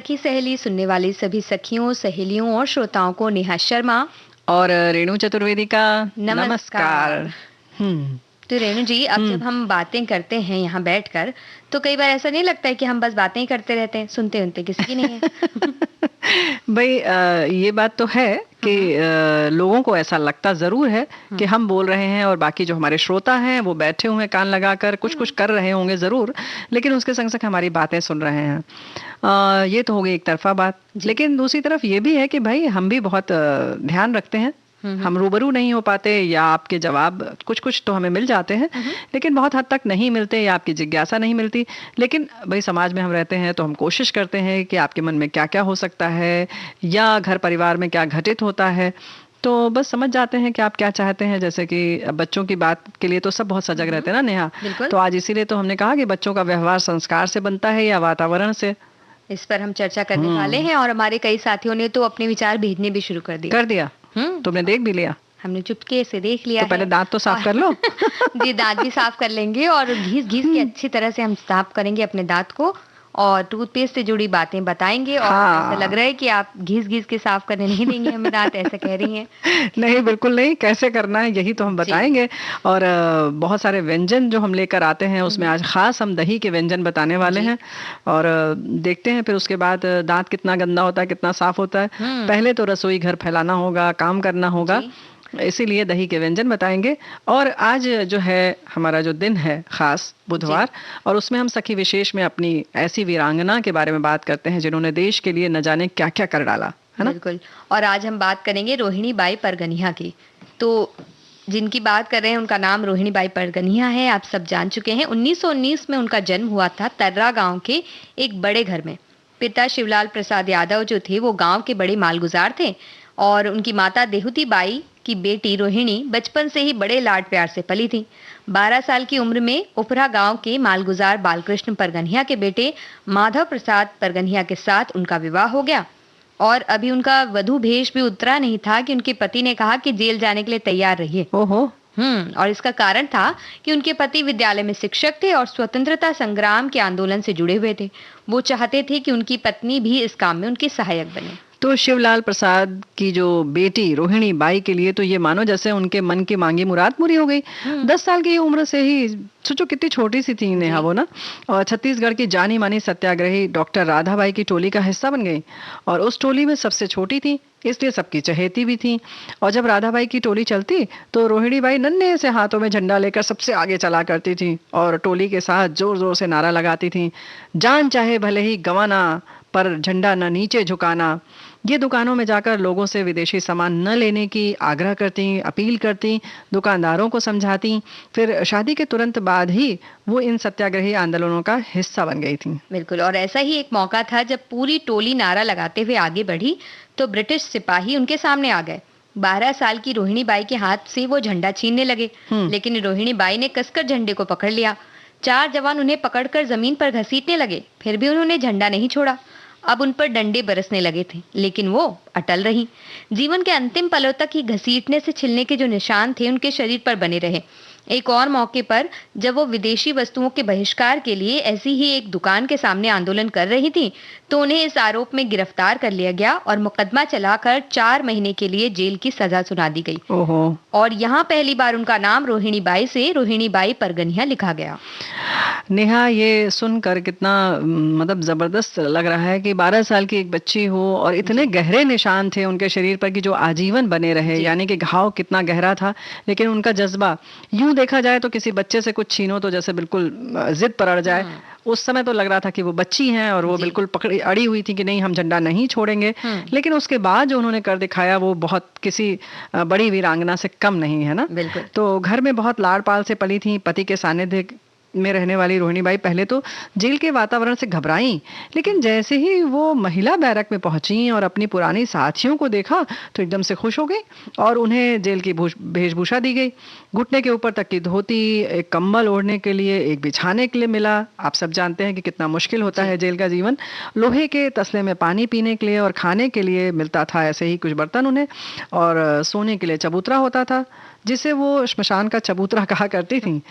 सखी सहेली सुनने वाली सभी सखियों, सहेलियों और श्रोताओं को नेहा शर्मा और रेणु चतुर्वेदी का नमस्कार। नमस्कार। तो रेणु जी, अब जब हम बातें करते हैं यहाँ बैठकर, तो कई बार ऐसा नहीं लगता है कि हम बस बातें ही करते रहते हैं, सुनते सुनते किसी की नहीं है। भाई ये बात तो है कि लोगों को ऐसा लगता जरूर है कि हम बोल रहे हैं और बाकी जो हमारे श्रोता हैं वो बैठे हुए हैं कान लगाकर कुछ कुछ कर रहे होंगे जरूर, लेकिन उसके संग संग हमारी बातें सुन रहे हैं। ये तो हो गई एक तरफा बात, लेकिन दूसरी तरफ ये भी है कि भाई हम भी बहुत ध्यान रखते हैं। हम रूबरू नहीं हो पाते या आपके जवाब कुछ कुछ तो हमें मिल जाते हैं, लेकिन बहुत हद तक नहीं मिलते या आपकी जिज्ञासा नहीं मिलती। लेकिन भाई समाज में हम रहते हैं तो हम कोशिश करते हैं कि आपके मन में क्या क्या हो सकता है या घर परिवार में क्या घटित होता है, तो बस समझ जाते हैं कि आप क्या चाहते हैं। जैसे कि बच्चों की बात के लिए तो सब बहुत सजग रहते हैं ना नेहा, तो आज इसीलिए तो हमने कहा कि बच्चों का व्यवहार संस्कार से बनता है या वातावरण से। इस पर हम चर्चा करने वाले हैं और हमारे कई साथियों ने तो अपने विचार भेजने भी शुरू कर दिया। तुमने देख भी लिया? हमने चुपके से देख लिया तो पहले दांत तो साफ कर लो। जी, दांत भी साफ कर लेंगे और घिस घिस के अच्छी तरह से हम साफ करेंगे अपने दांत को और टूथपेस्ट से जुड़ी बातें बताएंगे। और ऐसा लग रहा है कि आप घिस घिस के साफ करने नहीं देंगे हमें दांत, ऐसा कह रही हैं? नहीं, बिल्कुल नहीं, कैसे करना है यही तो हम बताएंगे। और बहुत सारे व्यंजन जो हम लेकर आते हैं उसमें आज खास हम दही के व्यंजन बताने वाले हैं और देखते हैं फिर उसके बाद दांत कितना गंदा होता है कितना साफ होता है। पहले तो रसोई घर फैलाना होगा, काम करना होगा, इसीलिए दही के व्यंजन बताएंगे। और आज जो है हमारा जो दिन है खास बुधवार, और उसमें हम सखी विशेष में अपनी ऐसी वीरांगना के बारे में बात करते हैं जिन्होंने देश के लिए न जाने क्या क्या कर डाला है ना। बिल्कुल। और आज हम बात करेंगे रोहिणी बाई परगनिया की। तो जिनकी बात कर रहे हैं उनका नाम रोहिणी बाई परगनिया है, आप सब जान चुके हैं। 1919 में उनका जन्म हुआ था तर्रा गांव के एक बड़े घर में। पिता शिवलाल प्रसाद यादव जो थे वो गांव के बड़े मालगुजार थे और उनकी माता देहुती बाई की बेटी रोहिणी बचपन से ही बड़े लाड प्यार से पली थी। 12 साल की उम्र में उपरा गांव के मालगुजार बालकृष्ण परगनिया के बेटे माधव प्रसाद परगनिया के साथ उनका विवाह हो गया। और अभी उनका वधू भेष भी उतरा नहीं था कि उनके पति ने कहा कि जेल जाने के लिए तैयार रहिए। ओहो। और इसका कारण था कि उनके पति विद्यालय में शिक्षक थे और स्वतंत्रता संग्राम के आंदोलन से जुड़े हुए थे। वो चाहते थे कि उनकी पत्नी भी इस काम में उनकी सहायक बने। तो शिवलाल प्रसाद की जो बेटी रोहिणी बाई के लिए तो ये मानो जैसे उनके मन की मांगी मुराद पूरी हो गई। 10 साल की उम्र से ही, सोचो कितनी छोटी सी थी नेहा वो ना, और छत्तीसगढ़ की जानी मानी सत्याग्रही डॉक्टर राधाबाई की टोली का हिस्सा बन गई और उस टोली में सबसे छोटी थी, इसलिए सबकी चहेती भी थी। और जब राधाबाई की टोली चलती तो रोहिणी बाई नन्हे से हाथों में झंडा लेकर सबसे आगे चला करती थी और टोली के साथ जोर जोर से नारा लगाती थी, जान चाहे भले ही गंवाना पर झंडा न नीचे झुकाना। ये दुकानों में जाकर लोगों से विदेशी सामान न लेने की आग्रह करती, अपील करती, दुकानदारों को समझाती। फिर शादी के तुरंत बाद ही वो इन सत्याग्रही आंदोलनों का हिस्सा बन गई थी। बिल्कुल। और ऐसा ही एक मौका था जब पूरी टोली नारा लगाते हुए आगे बढ़ी तो ब्रिटिश सिपाही उनके सामने आ गए। 12 साल की रोहिणी बाई के हाथ से वो झंडा छीनने लगे, लेकिन रोहिणी बाई ने कसकर झंडे को पकड़ लिया। 4 जवान उन्हें पकड़कर जमीन पर घसीटने लगे, फिर भी उन्होंने झंडा नहीं छोड़ा। अब उन पर डंडे बरसने लगे थे, लेकिन वो अटल रही। जीवन के अंतिम पलों तक ही घसीटने से छिलने के जो निशान थे उनके शरीर पर बने रहे। एक और मौके पर जब वो विदेशी वस्तुओं के बहिष्कार के लिए ऐसी ही एक दुकान के सामने आंदोलन कर रही थी तो उन्हें इस आरोप में गिरफ्तार कर लिया गया और मुकदमा चलाकर 4 महीने के लिए जेल की सजा सुना दी गई। ओहो। और यहाँ पहली बार उनका नाम रोहिणी बाई से रोहिणी बाई परगनिया लिखा गया। नेहा, ये सुनकर कितना मतलब जबरदस्त लग रहा है कि 12 साल की एक बच्ची हो और इतने गहरे निशान थे उनके शरीर पर कि जो आजीवन बने रहे, यानी कि घाव कितना गहरा था। लेकिन उनका जज्बा, यूं देखा जाए तो किसी बच्चे से कुछ छीनो तो जैसे बिल्कुल जिद पर अड़ जाए, उस समय तो लग रहा था कि वो बच्ची हैं और वो बिल्कुल पकड़ी अड़ी हुई थी कि नहीं हम झंडा नहीं छोड़ेंगे। लेकिन उसके बाद जो उन्होंने कर दिखाया वो बहुत किसी बड़ी वीरांगना से कम नहीं है ना। तो घर में बहुत लाड़ पाल से पली थी। पति के सानिध्य में रहने वाली रोहिणी बाई पहले तो जेल के वातावरण से घबराई, लेकिन जैसे ही वो महिला बैरक में पहुंची और अपनी पुरानी साथियों को देखा तो एकदम से खुश हो गई और उन्हें जेल की वेशभूषा दी गई। घुटने के ऊपर तक की धोती, एक कंबल ओढ़ने के लिए, एक बिछाने के लिए मिला। आप सब जानते हैं कि कितना मुश्किल होता है जेल का जीवन। लोहे के तसले में पानी पीने के लिए और खाने के लिए मिलता था ऐसे ही कुछ बर्तन उन्हें, और सोने के लिए चबूतरा होता था जिसे वो श्मशान का चबूतरा कहा करती थी।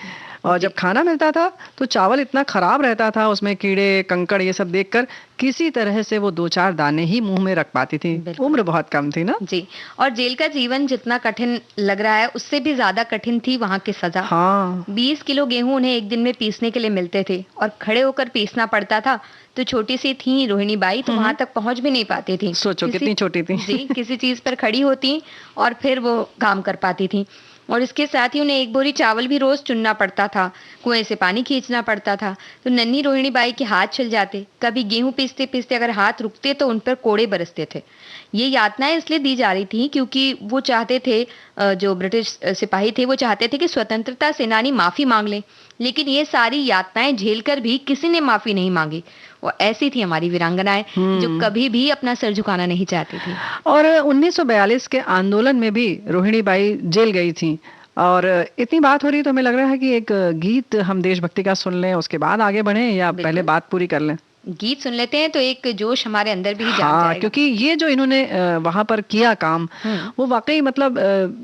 और जब खाना मिलता था तो चावल इतना खराब रहता था, उसमें कीड़े कंकड़ ये सब देखकर किसी तरह से वो 2-4 दाने ही मुंह में रख पाती थी। उम्र बहुत कम थी ना। जी। और जेल का जीवन जितना कठिन लग रहा है उससे भी ज्यादा कठिन थी वहां की सजा। हाँ। 20 किलो गेहूं उन्हें एक दिन में पीसने के लिए मिलते थे और खड़े होकर पीसना पड़ता था। तो छोटी सी थी रोहिणी बाई, तो वहां तक पहुंच भी नहीं पाती थी। सोचो कितनी छोटी थी। जी, किसी चीज पर खड़ी होती और फिर वो काम कर पाती थी। और इसके साथ ही उन्हें एक बोरी चावल भी रोज चुनना पड़ता था, कुएं से पानी खींचना पड़ता था। तो नन्ही रोहिणी बाई के हाथ छिल जाते, कभी गेहूं पीसते पीसते अगर हाथ रुकते तो उन पर कोड़े बरसते थे। ये यातनाएं इसलिए दी जा रही थी क्योंकि वो चाहते थे, जो ब्रिटिश सिपाही थे वो चाहते थे कि स्वतंत्रता सेनानी माफी मांग लें। लेकिन ये सारी यातनाएं झेलकर भी किसी ने माफी नहीं मांगी। वो ऐसी थी हमारी वीरांगनाएं जो कभी भी अपना सर झुकाना नहीं चाहती थी। और 1942 के आंदोलन में भी रोहिणी बाई जेल गई थी। और इतनी बात हो रही तो हमें लग रहा है कि एक गीत हम देशभक्ति का सुन लें, उसके बाद आगे बढ़ें, या पहले बात पूरी कर लें? गीत सुन लेते हैं तो एक जोश हमारे अंदर भी जाग जाएगा। क्योंकि ये जो इन्होंने वहां पर किया काम, वो वाकई मतलब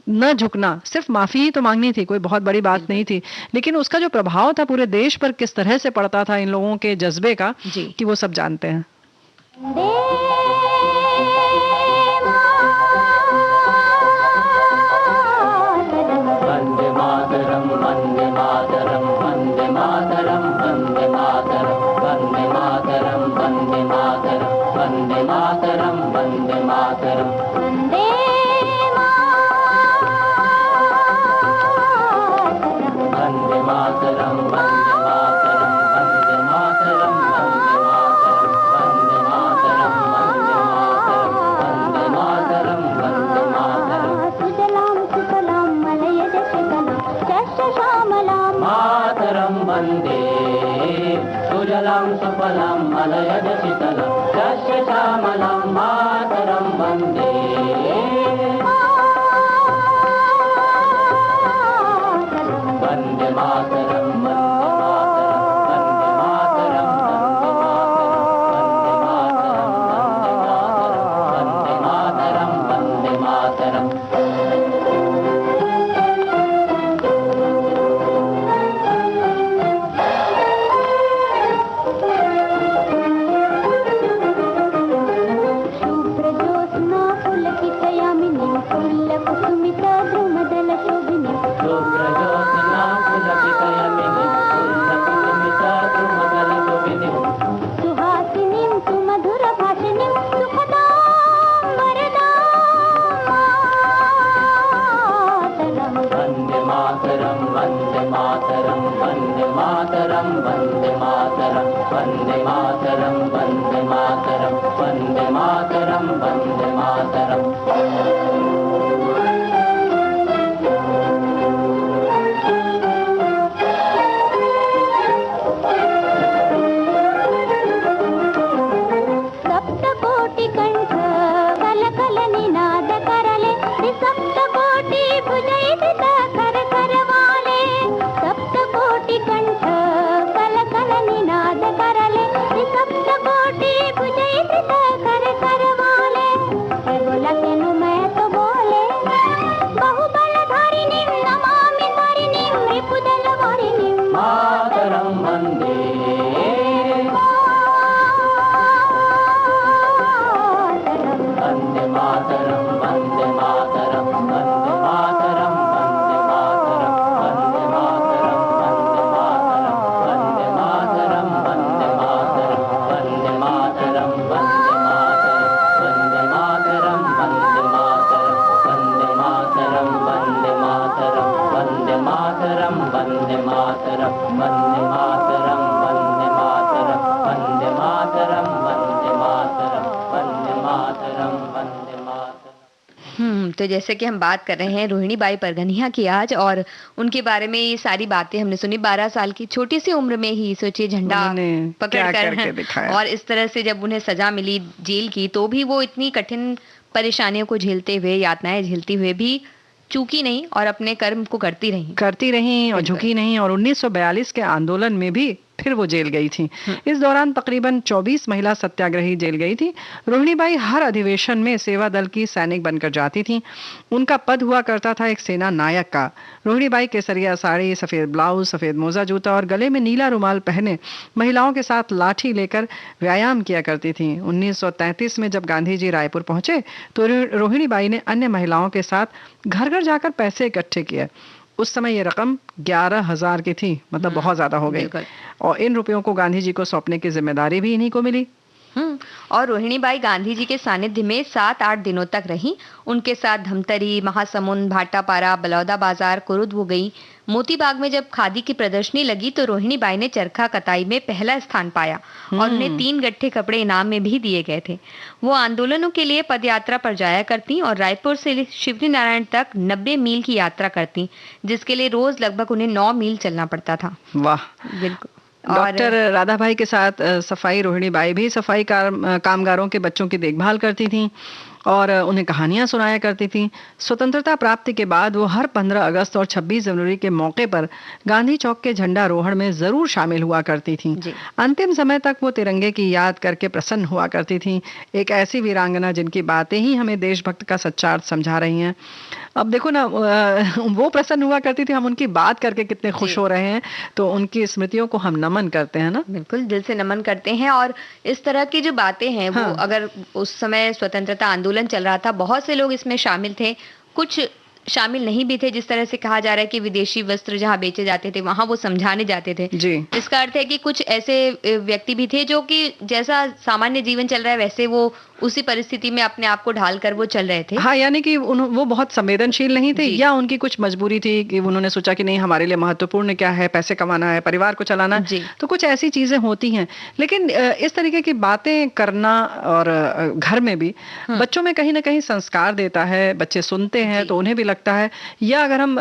न झुकना, सिर्फ माफी ही तो मांगनी थी, कोई बहुत बड़ी बात नहीं थी, लेकिन उसका जो प्रभाव था पूरे देश पर किस तरह से पड़ता था इन लोगों के जज्बे का, कि वो सब जानते हैं। तो जैसे कि हम बात कर रहे हैं रोहिणी बाई परगनिया की आज, और उनके बारे में ये सारी बातें हमने सुनी। 12 साल की छोटी सी उम्र में ही सोचिए झंडा पकड़कर, और इस तरह से जब उन्हें सजा मिली जेल की, तो भी वो इतनी कठिन परेशानियों को झेलते हुए, यातनाएं झेलती हुए भी चूकी नहीं और अपने कर्म को करती रही और झुकी नहीं। और 1942 के आंदोलन में भी फिर वो जेल गई थी। इस दौरान तकरीबन 24 महिला सत्याग्रही जेल गई थी। रोहिणी बाई हर अधिवेशन में सेवा दल की सैनिक बनकर जाती थी। उनका पद हुआ करता था एक सेना नायक का। रोहिणी बाई केसरिया साड़ी, सफेद ब्लाउज, सफेद मोजा जूता और गले में नीला रुमाल पहने महिलाओं के साथ लाठी लेकर व्यायाम किया करती थी। 1933 में जब गांधी जी रायपुर पहुंचे तो रोहिणी बाई ने अन्य महिलाओं के साथ घर घर जाकर पैसे इकट्ठे किए। उस समय ये रकम 11,000 की थी, मतलब बहुत ज्यादा हो गई। और इन रुपयों को गांधी जी को सौंपने की जिम्मेदारी भी इन्हीं को मिली। और रोहिणी बाई गांधी जी के सानिध्य में 7-8 दिनों तक रही। उनके साथ धमतरी, महासमुंद, भाटापारा, बलौदा बाजार, कुरुद वो गई। मोती बाग में जब खादी की प्रदर्शनी लगी तो रोहिणी बाई ने चरखा कताई में पहला स्थान पाया और उन्हें 3 गट्ठे कपड़े इनाम में भी दिए गए थे। वो आंदोलनों के लिए पदयात्रा पर जाया करती और रायपुर से शिवजी नारायण तक 90 मील की यात्रा करती, जिसके लिए रोज लगभग उन्हें 9 मील चलना पड़ता था। वाह, बिल्कुल। डॉक्टर राधा भाई के साथ सफाई रोहिणी बाई भी सफाई कामगारों के बच्चों की देखभाल करती थी और उन्हें कहानियां सुनाया करती थी। स्वतंत्रता प्राप्ति के बाद वो हर 15 अगस्त और 26 जनवरी के मौके पर गांधी चौक के झंडारोहण में जरूर शामिल हुआ करती थी। अंतिम समय तक वो तिरंगे की याद करके प्रसन्न हुआ करती थी। एक ऐसी वीरांगना जिनकी बातें ही हमें देशभक्त का सच्चा अर्थ समझा रही हैं। अब देखो ना, वो प्रसन्न हुआ करती थी, हम उनकी बात करके कितने खुश हो रहे हैं, तो उनकी स्मृतियों को हम नमन करते हैं ना। बिल्कुल, दिल से नमन करते हैं। और इस तरह की जो बातें हैं वो अगर उस समय स्वतंत्रता आंदोलन चल रहा था, बहुत से लोग इसमें शामिल थे, कुछ शामिल नहीं भी थे। जिस तरह से कहा जा रहा है कि विदेशी वस्त्र जहाँ बेचे जाते थे वहां वो समझाने जाते थे जी। इसका अर्थ है कि कुछ ऐसे व्यक्ति भी थे जो कि जैसा सामान्य जीवन चल रहा है वैसे वो उसी परिस्थिति में अपने आप को ढालकर वो चल रहे थे। हाँ, यानी कि वो बहुत संवेदनशील नहीं थे, या उनकी कुछ मजबूरी थी कि उन्होंने सोचा कि नहीं, हमारे लिए महत्वपूर्ण क्या है, पैसे कमाना है, परिवार को चलाना, तो कुछ ऐसी चीजें होती हैं। लेकिन इस तरीके की बातें करना और घर में भी बच्चों में कहीं ना कहीं संस्कार देता है। बच्चे सुनते हैं तो उन्हें भी लगता है। या अगर हम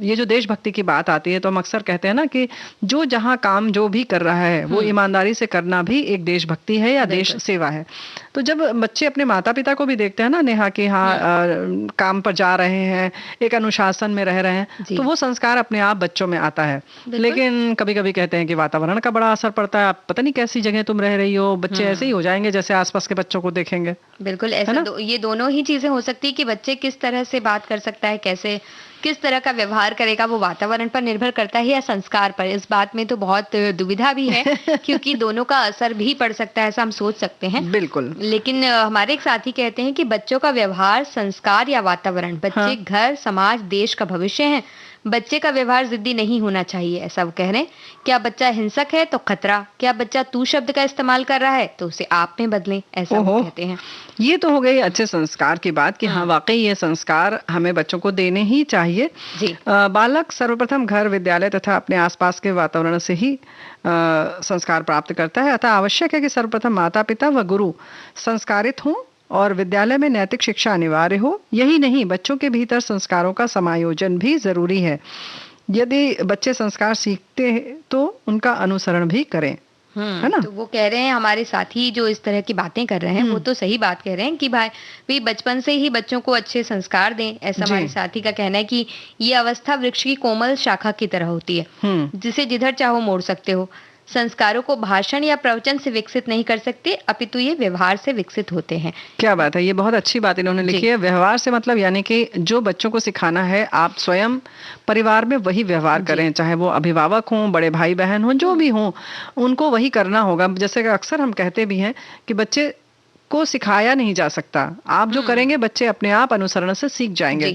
ये जो देशभक्ति की बात आती है तो हम अक्सर कहते हैं ना कि जो जहाँ काम जो भी कर रहा है वो ईमानदारी से करना भी एक देशभक्ति है या देश सेवा है। तो जब बच्चे अपने माता पिता को भी देखते हैं ना नेहा कि काम पर जा रहे हैं, एक अनुशासन में रह रहे हैं, तो वो संस्कार अपने आप बच्चों में आता है। लेकिन कभी कभी कहते हैं कि वातावरण का बड़ा असर पड़ता है। आप पता नहीं कैसी जगह तुम रह रही हो, बच्चे ऐसे ही हो जाएंगे जैसे आसपास के बच्चों को देखेंगे। बिल्कुल ऐसा ये दोनों ही चीजें हो सकती है कि बच्चे किस तरह से बात कर सकता है, कैसे किस तरह का व्यवहार करेगा, वो वातावरण पर निर्भर करता है या संस्कार पर। इस बात में तो बहुत दुविधा भी है क्योंकि दोनों का असर भी पड़ सकता है, ऐसा हम सोच सकते हैं। बिल्कुल। लेकिन हमारे एक साथी कहते हैं कि बच्चों का व्यवहार, संस्कार या वातावरण, बच्चे घर, समाज, देश का भविष्य है। बच्चे का व्यवहार जिद्दी नहीं होना चाहिए, ऐसा वो कह रहे हैं। क्या बच्चा हिंसक है तो खतरा, क्या बच्चा तू शब्द का इस्तेमाल कर रहा है तो उसे आप में बदलें, ऐसा वो कहते हैं। ये तो हो गई अच्छे संस्कार की बात कि हाँ वाकई ये संस्कार हमें बच्चों को देने ही चाहिए। बालक सर्वप्रथम घर, विद्यालय तथा अपने आसपास के वातावरण से ही संस्कार प्राप्त करता है। अतः आवश्यक है कि सर्वप्रथम माता पिता व गुरु संस्कारित हों और विद्यालय में नैतिक शिक्षा अनिवार्य हो। यही नहीं, बच्चों के भीतर संस्कारों का समायोजन भी जरूरी है। यदि बच्चे संस्कार सीखते हैं तो उनका अनुसरण भी करें, है ना। तो वो कह रहे हैं, हमारे साथी जो इस तरह की बातें कर रहे हैं वो तो सही बात कह रहे हैं कि भाई बचपन से ही बच्चों को अच्छे संस्कार दें। ऐसा हमारे साथी का कहना है कि ये अवस्था वृक्ष की कोमल शाखा की तरह होती है जिसे जिधर चाहो मोड़ सकते हो। संस्कारों को भाषण या प्रवचन से विकसित नहीं कर सकते, अपितु ये व्यवहार से विकसित होते हैं। क्या बात है, ये बहुत अच्छी बात इन्होंने लिखी है। व्यवहार से मतलब यानी कि जो बच्चों को सिखाना है आप स्वयं परिवार में वही व्यवहार करें, चाहे वो अभिभावक हों, बड़े भाई बहन हों, जो भी हों, उनको वही करना होगा। जैसे अक्सर हम कहते भी हैं कि बच्चे को सिखाया नहीं जा सकता, आप जो करेंगे बच्चे अपने आप अनुसरण से सीख जाएंगे,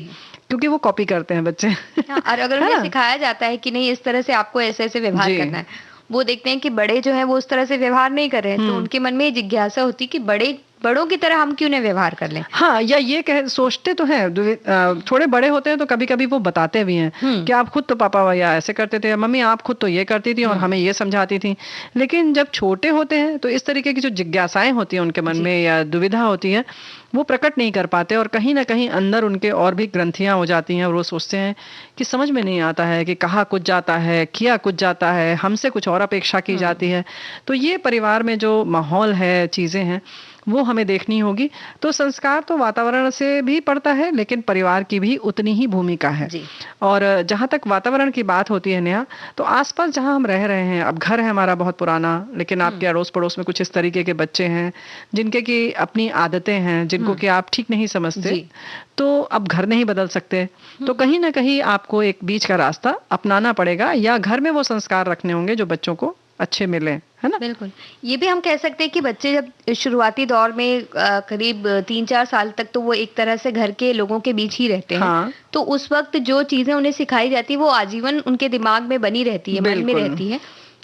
क्योंकि वो कॉपी करते हैं बच्चे। और अगर उन्हें सिखाया जाता है कि नहीं इस तरह से आपको ऐसे ऐसे व्यवहार करना है, वो देखते हैं कि बड़े जो है वो उस तरह से व्यवहार नहीं कर रहे हैं, तो उनके मन में जिज्ञासा होती कि बड़ों की तरह हम क्यों नहीं व्यवहार कर लें। हाँ, या ये सोचते तो हैं, थोड़े बड़े होते हैं तो कभी कभी वो बताते भी हैं कि आप खुद तो पापा या ऐसे करते थे, मम्मी आप खुद तो ये करती थी और हमें ये समझाती थी। लेकिन जब छोटे होते हैं तो इस तरीके की जो जिज्ञासाएं होती हैं उनके मन में या दुविधा होती है, वो प्रकट नहीं कर पाते और कहीं ना कहीं अंदर उनके और भी ग्रंथियां हो जाती हैं और वो सोचते हैं कि समझ में नहीं आता है कि कहा कुछ जाता है, किया कुछ जाता है, हमसे कुछ और अपेक्षा की जाती है। तो ये परिवार में जो माहौल है, चीजें हैं, वो हमें देखनी होगी। तो संस्कार तो वातावरण से भी पड़ता है, लेकिन परिवार की भी उतनी ही भूमिका है। जी। और जहां तक वातावरण की बात होती है नेहा, तो आसपास जहां हम रह रहे हैं, अब घर है हमारा बहुत पुराना, लेकिन आपके अड़ोस पड़ोस में कुछ इस तरीके के बच्चे हैं जिनके की अपनी आदतें हैं, जिनको कि आप ठीक नहीं समझते, जी। तो अब घर नहीं बदल सकते। तो कहीं ना कहीं आपको एक बीच का रास्ता अपनाना पड़ेगा, या घर में वो संस्कार रखने होंगे जो बच्चों को अच्छे मिले, है ना? बिल्कुल। ये भी हम कह सकते हैं कि बच्चे जब शुरुआती दौर में करीब 3-4 साल तक तो वो एक तरह से घर के लोगों के बीच ही रहते हैं। हाँ, तो उस वक्त जो चीजें उन्हें सिखाई जाती है वो आजीवन उनके दिमाग में बनी रहती है, मन में बिल्कुल। रहती है।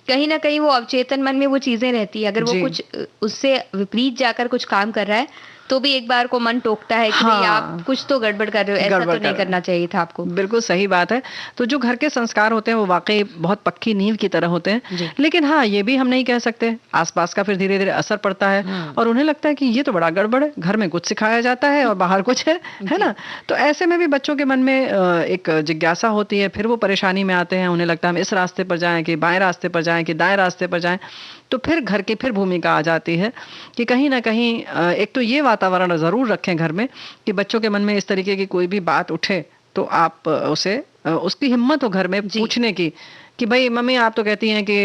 कहीं ना कहीं वो अवचेतन मन में वो चीजें रहती है। अगर वो जी। कुछ उससे विपरीत जाकर कुछ काम कर रहा है तो भी एक बार को मन टोकता है कि भाई आप हाँ, कुछ तो गड़बड़ कर रहे हो, ऐसा गड़बड़ तो नहीं कर करना चाहिए था आपको। बिल्कुल सही बात है। तो जो घर के संस्कार होते हैं वो वाकई बहुत पक्की नींव की तरह होते हैं। जी। लेकिन हाँ, ये भी हम नहीं कह सकते, आसपास का फिर धीरे धीरे असर पड़ता है और उन्हें लगता है कि ये तो बड़ा गड़बड़ है, घर में कुछ सिखाया जाता है और बाहर कुछ है ना? तो ऐसे में भी बच्चों के मन में एक जिज्ञासा होती है, फिर वो परेशानी में आते हैं, उन्हें लगता है हम इस रास्ते पर जाएं कि बाएं रास्ते पर जाएं कि दाएं रास्ते पर जाएं। तो फिर घर की फिर भूमिका आ जाती है कि कहीं ना कहीं एक तो ये वातावरण जरूर रखें घर में कि बच्चों के मन में इस तरीके की कोई भी बात उठे तो आप उसे उसकी हिम्मत हो घर में पूछने की कि भाई मम्मी आप तो कहती हैं कि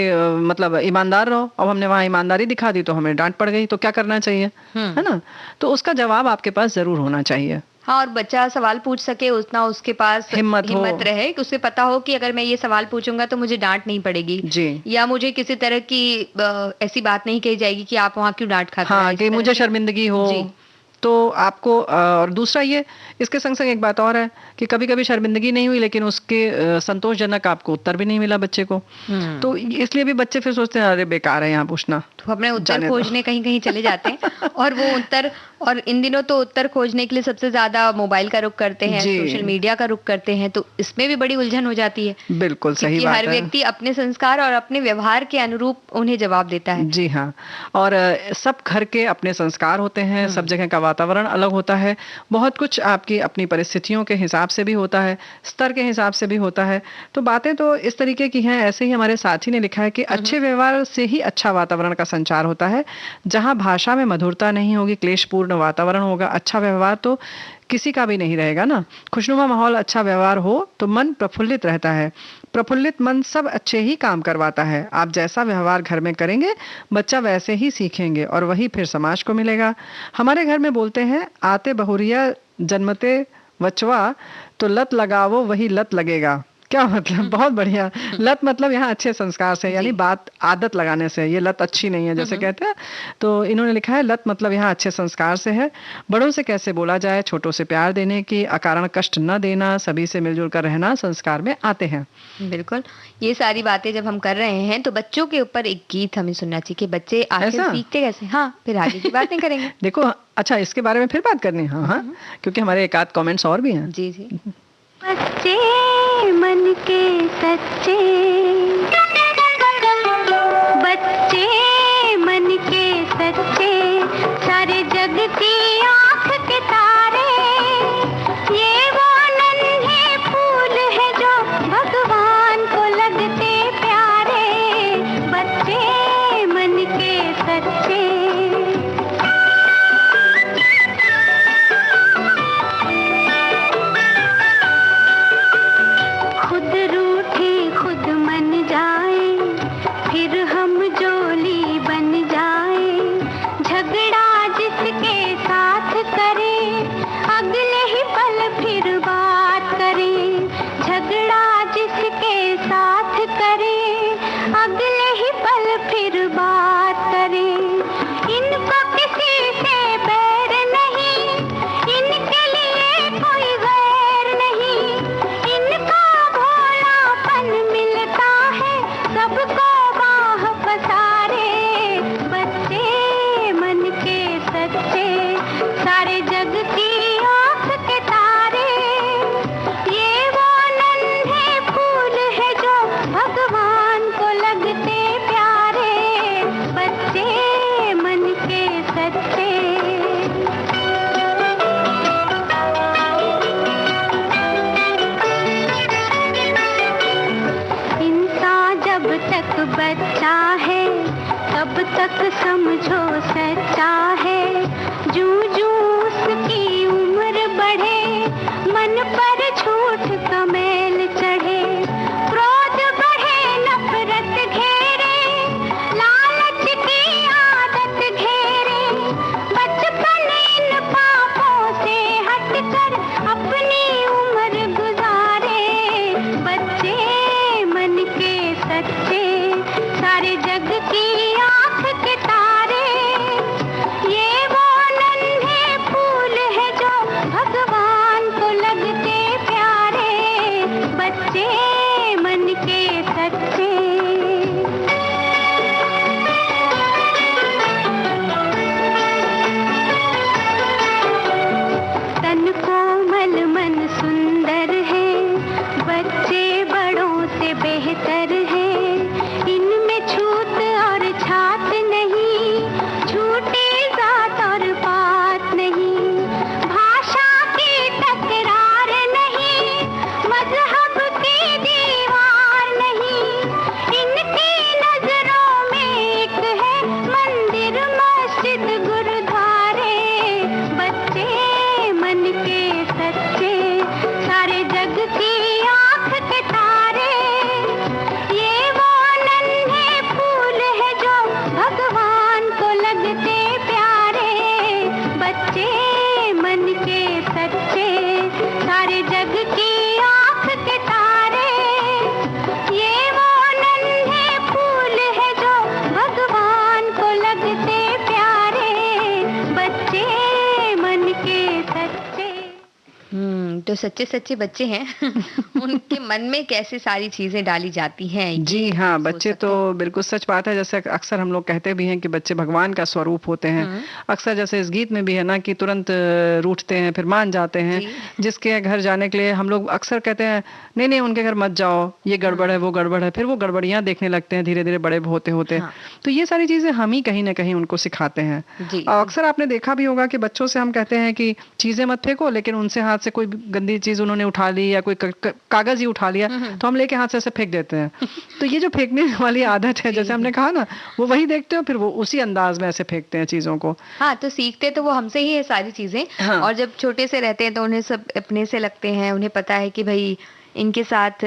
मतलब ईमानदार रहो, अब हमने वहां ईमानदारी दिखा दी तो हमें डांट पड़ गई, तो क्या करना चाहिए, है ना? तो उसका जवाब आपके पास जरूर होना चाहिए। हाँ, और बच्चा सवाल पूछ सके उतना उसके पास हिम्मत रहे कि उसे पता हो कि अगर मैं ये सवाल पूछूंगा तो मुझे डांट नहीं पड़ेगी जी। या मुझे किसी तरह की ऐसी बात नहीं कही जाएगी कि आप वहाँ क्यों डांट खाते हाँ, कि मुझे शर्मिंदगी हो। जी। तो आपको और दूसरा ये, इसके संग संग एक बात और है कि कभी कभी शर्मिंदगी नहीं हुई लेकिन उसके संतोषजनक आपको उत्तर भी नहीं मिला बच्चे को, तो इसलिए भी बच्चे फिर सोचते हैं अरे बेकार है यहाँ पूछना, तो अपने उत्तर खोजने कहीं कहीं चले जाते हैं और वो उत्तर, और इन दिनों तो उत्तर खोजने के लिए सबसे ज्यादा मोबाइल का रुख करते हैं, सोशल मीडिया का रुख करते हैं, तो इसमें भी बड़ी उलझन हो जाती है। बिल्कुल सही बात है। हर व्यक्ति अपने संस्कार और अपने व्यवहार के अनुरूप उन्हें जवाब देता है। जी हाँ, और सब घर के अपने संस्कार होते हैं, सब जगह का वातावरण अलग होता है, बहुत कुछ आपकी अपनी परिस्थितियों के हिसाब से भी होता है, स्तर के हिसाब से भी होता है। तो बातें तो इस तरीके की हैं। ऐसे ही हमारे साथी ने लिखा है कि अच्छे व्यवहार से ही अच्छा वातावरण का संचार होता है। जहां भाषा में मधुरता नहीं होगी, क्लेशपूर्ण वातावरण होगा, अच्छा व्यवहार तो किसी का भी नहीं रहेगा ना। खुशनुमा माहौल, अच्छा व्यवहार हो तो मन प्रफुल्लित रहता है। प्रफुल्लित मन सब अच्छे ही काम करवाता है। आप जैसा व्यवहार घर में करेंगे बच्चा वैसे ही सीखेंगे और वही फिर समाज को मिलेगा। हमारे घर में बोलते हैं आते बहुरिया जन्मते वचवा, तो लत लगावो वही लत लगेगा। क्या मतलब, बहुत बढ़िया। लत मतलब यहाँ अच्छे संस्कार से, यानी बात आदत लगाने से, ये लत अच्छी नहीं है जैसे कहते हैं। तो इन्होंने लिखा है लत मतलब यहाँ अच्छे संस्कार से है। बड़ों से कैसे बोला जाए, छोटों से प्यार देने की, अकारण कष्ट न देना, सभी से मिलजुल कर रहना संस्कार में आते हैं। बिल्कुल, ये सारी बातें जब हम कर रहे हैं तो बच्चों के ऊपर एक गीत हमें सुनना चाहिए कि बच्चे आखिर सीखते कैसे। हाँ, फिर आगे की बातें करेंगे। देखो, अच्छा इसके बारे में फिर बात करनी है। हाँ, क्योंकि हमारे एक आध कमेंट्स और भी हैं। जी जी। बच्चे मन के सच्चे, बच्चे मन के सच्चे, सारे जग की आँख के तारे, ये वो नन्हे फूल है जो भगवान को लगते प्यारे, बच्चे मन के सच्चे। खुद रूठे खुद मन जा तक समझो सच्चा है, जूं जूं उसकी उम्र बढ़े, मन पर झूठ का मैल चढ़े, क्रोध बढ़े नफरत घेरे, लालच की आदत घेरे, बचपन इन पापों से हटकर अपनी उम्र गुजारे। बच्चे मन के सच्चे, सारे जग की आंख के तारे, ये वो नन्हे फूल है जो भगवान को लगते प्यारे। बच्चे मन के सच्चे। तन कोमल मन सुंदर है, बच्चे बड़ों से बेहतर है, इनमें छूत और छात नहीं, झूठी जात और पात नहीं, भाषा की तकरार नहीं, मजहब की दीवार नहीं, इनकी नजरों में एक है मंदिर मस्जिद गुरुद्वारे। बच्चे मन के सच्चे, सारे जग की आंख के तारे, ये वो नन्हे फूल है जो भगवान को लगते प्यारे। बच्चे मन के सच्चे, सारे जग की आंख के तारे, ये वो नन्हे फूल है जो भगवान को लगते प्यारे। बच्चे मन के सच्चे। तो सच्चे सच्चे बच्चे हैं उनके मन में कैसे सारी चीजें डाली जाती हैं, ये जी हाँ, हम सोच बच्चे सकते तो हैं। बिल्कुल सच बात है। जैसे अक्सर हम लोग कहते भी हैं कि बच्चे भगवान का स्वरूप होते हैं। अक्सर जैसे इस गीत में भी है ना कि तुरंत रूठते हैं फिर मान जाते हैं। जी। जिसके घर जाने के लिए हम लोग अक्सर कहते हैं नहीं नहीं उनके घर मत जाओ, ये गड़बड़ है वो गड़बड़ है, फिर वो गड़बड़ियां देखने लगते हैं धीरे धीरे बड़े होते होते। हाँ। तो ये सारी चीजें हम ही कहीं ना कहीं उनको सिखाते हैं। जी। और अक्सर आपने देखा भी होगा कि बच्चों से हम कहते हैं कि चीजें मत फेंको, लेकिन उनसे हाथ से कोई गंदी चीज उन्होंने उठा ली या कोई कागज ही उठा लिया तो हम लेके हाथ से ऐसे फेंक देते हैं। तो ये जो फेंकने वाली आदत है, जैसे हमने कहा ना, वो वही देखते हो फिर वो उसी अंदाज में ऐसे फेंकते हैं चीजों को। हाँ, तो सीखते तो वो हमसे ही है सारी चीजें। हाँ। और जब छोटे से रहते हैं तो उन्हें सब अपने से लगते हैं, उन्हें पता है कि भाई इनके साथ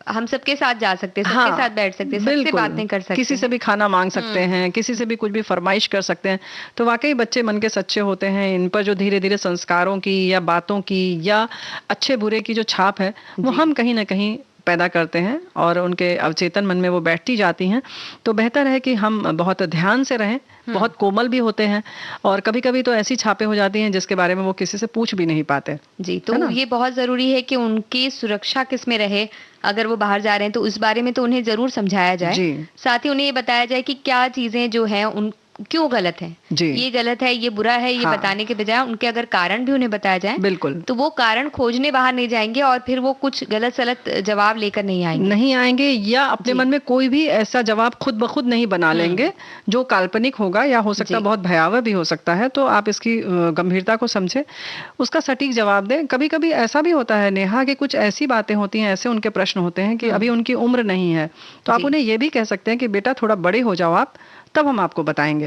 हम सबके साथ जा सकते हैं, सबके साथ बैठ सकते हैं, सबसे बिल्कुल। बातें कर सकते किसी से हैं। भी खाना मांग सकते हैं, किसी से भी कुछ भी फरमाइश कर सकते हैं। तो वाकई बच्चे मन के सच्चे होते हैं। इन पर जो धीरे धीरे संस्कारों की या बातों की या अच्छे बुरे की जो छाप है वो हम कहीं ना कहीं पैदा करते हैं और उनके अवचेतन मन में वो बैठती जाती हैं। तो बेहतर है कि हम बहुत ध्यान से रहें, बहुत कोमल भी होते हैं और कभी कभी तो ऐसी छापें हो जाती हैं जिसके बारे में वो किसी से पूछ भी नहीं पाते। जी, है तो ना? ये बहुत जरूरी है कि उनकी सुरक्षा किस में रहे। अगर वो बाहर जा रहे हैं तो उस बारे में तो उन्हें जरूर समझाया जाए। जी। साथ ही उन्हें ये बताया जाए कि क्या चीजें जो हैं उन क्यों गलत है, जी। ये गलत है, ये बुरा है, ये हाँ। बताने के बजाय उनके अगर कारण भी उन्हें बताया जाए बिल्कुल। तो वो कारण खोजने बाहर नहीं जाएंगे और फिर वो कुछ गलत सलत जवाब लेकर नहीं आएंगे। नहीं आएंगे या अपने जी। मन में कोई भी ऐसा जवाब खुद ब खुद नहीं बना लेंगे जो काल्पनिक होगा या हो सकता है जी। बहुत भयावह भी हो सकता है। तो आप इसकी गंभीरता को समझे, उसका सटीक जवाब दें। कभी कभी ऐसा भी होता है नेहा कि कुछ ऐसी बातें होती हैं, ऐसे उनके प्रश्न होते हैं कि अभी उनकी उम्र नहीं है, तो आप जी। उन्हें ये भी कह सकते हैं कि बेटा थोड़ा बड़े हो जाओ आप, तब हम आपको बताएंगे।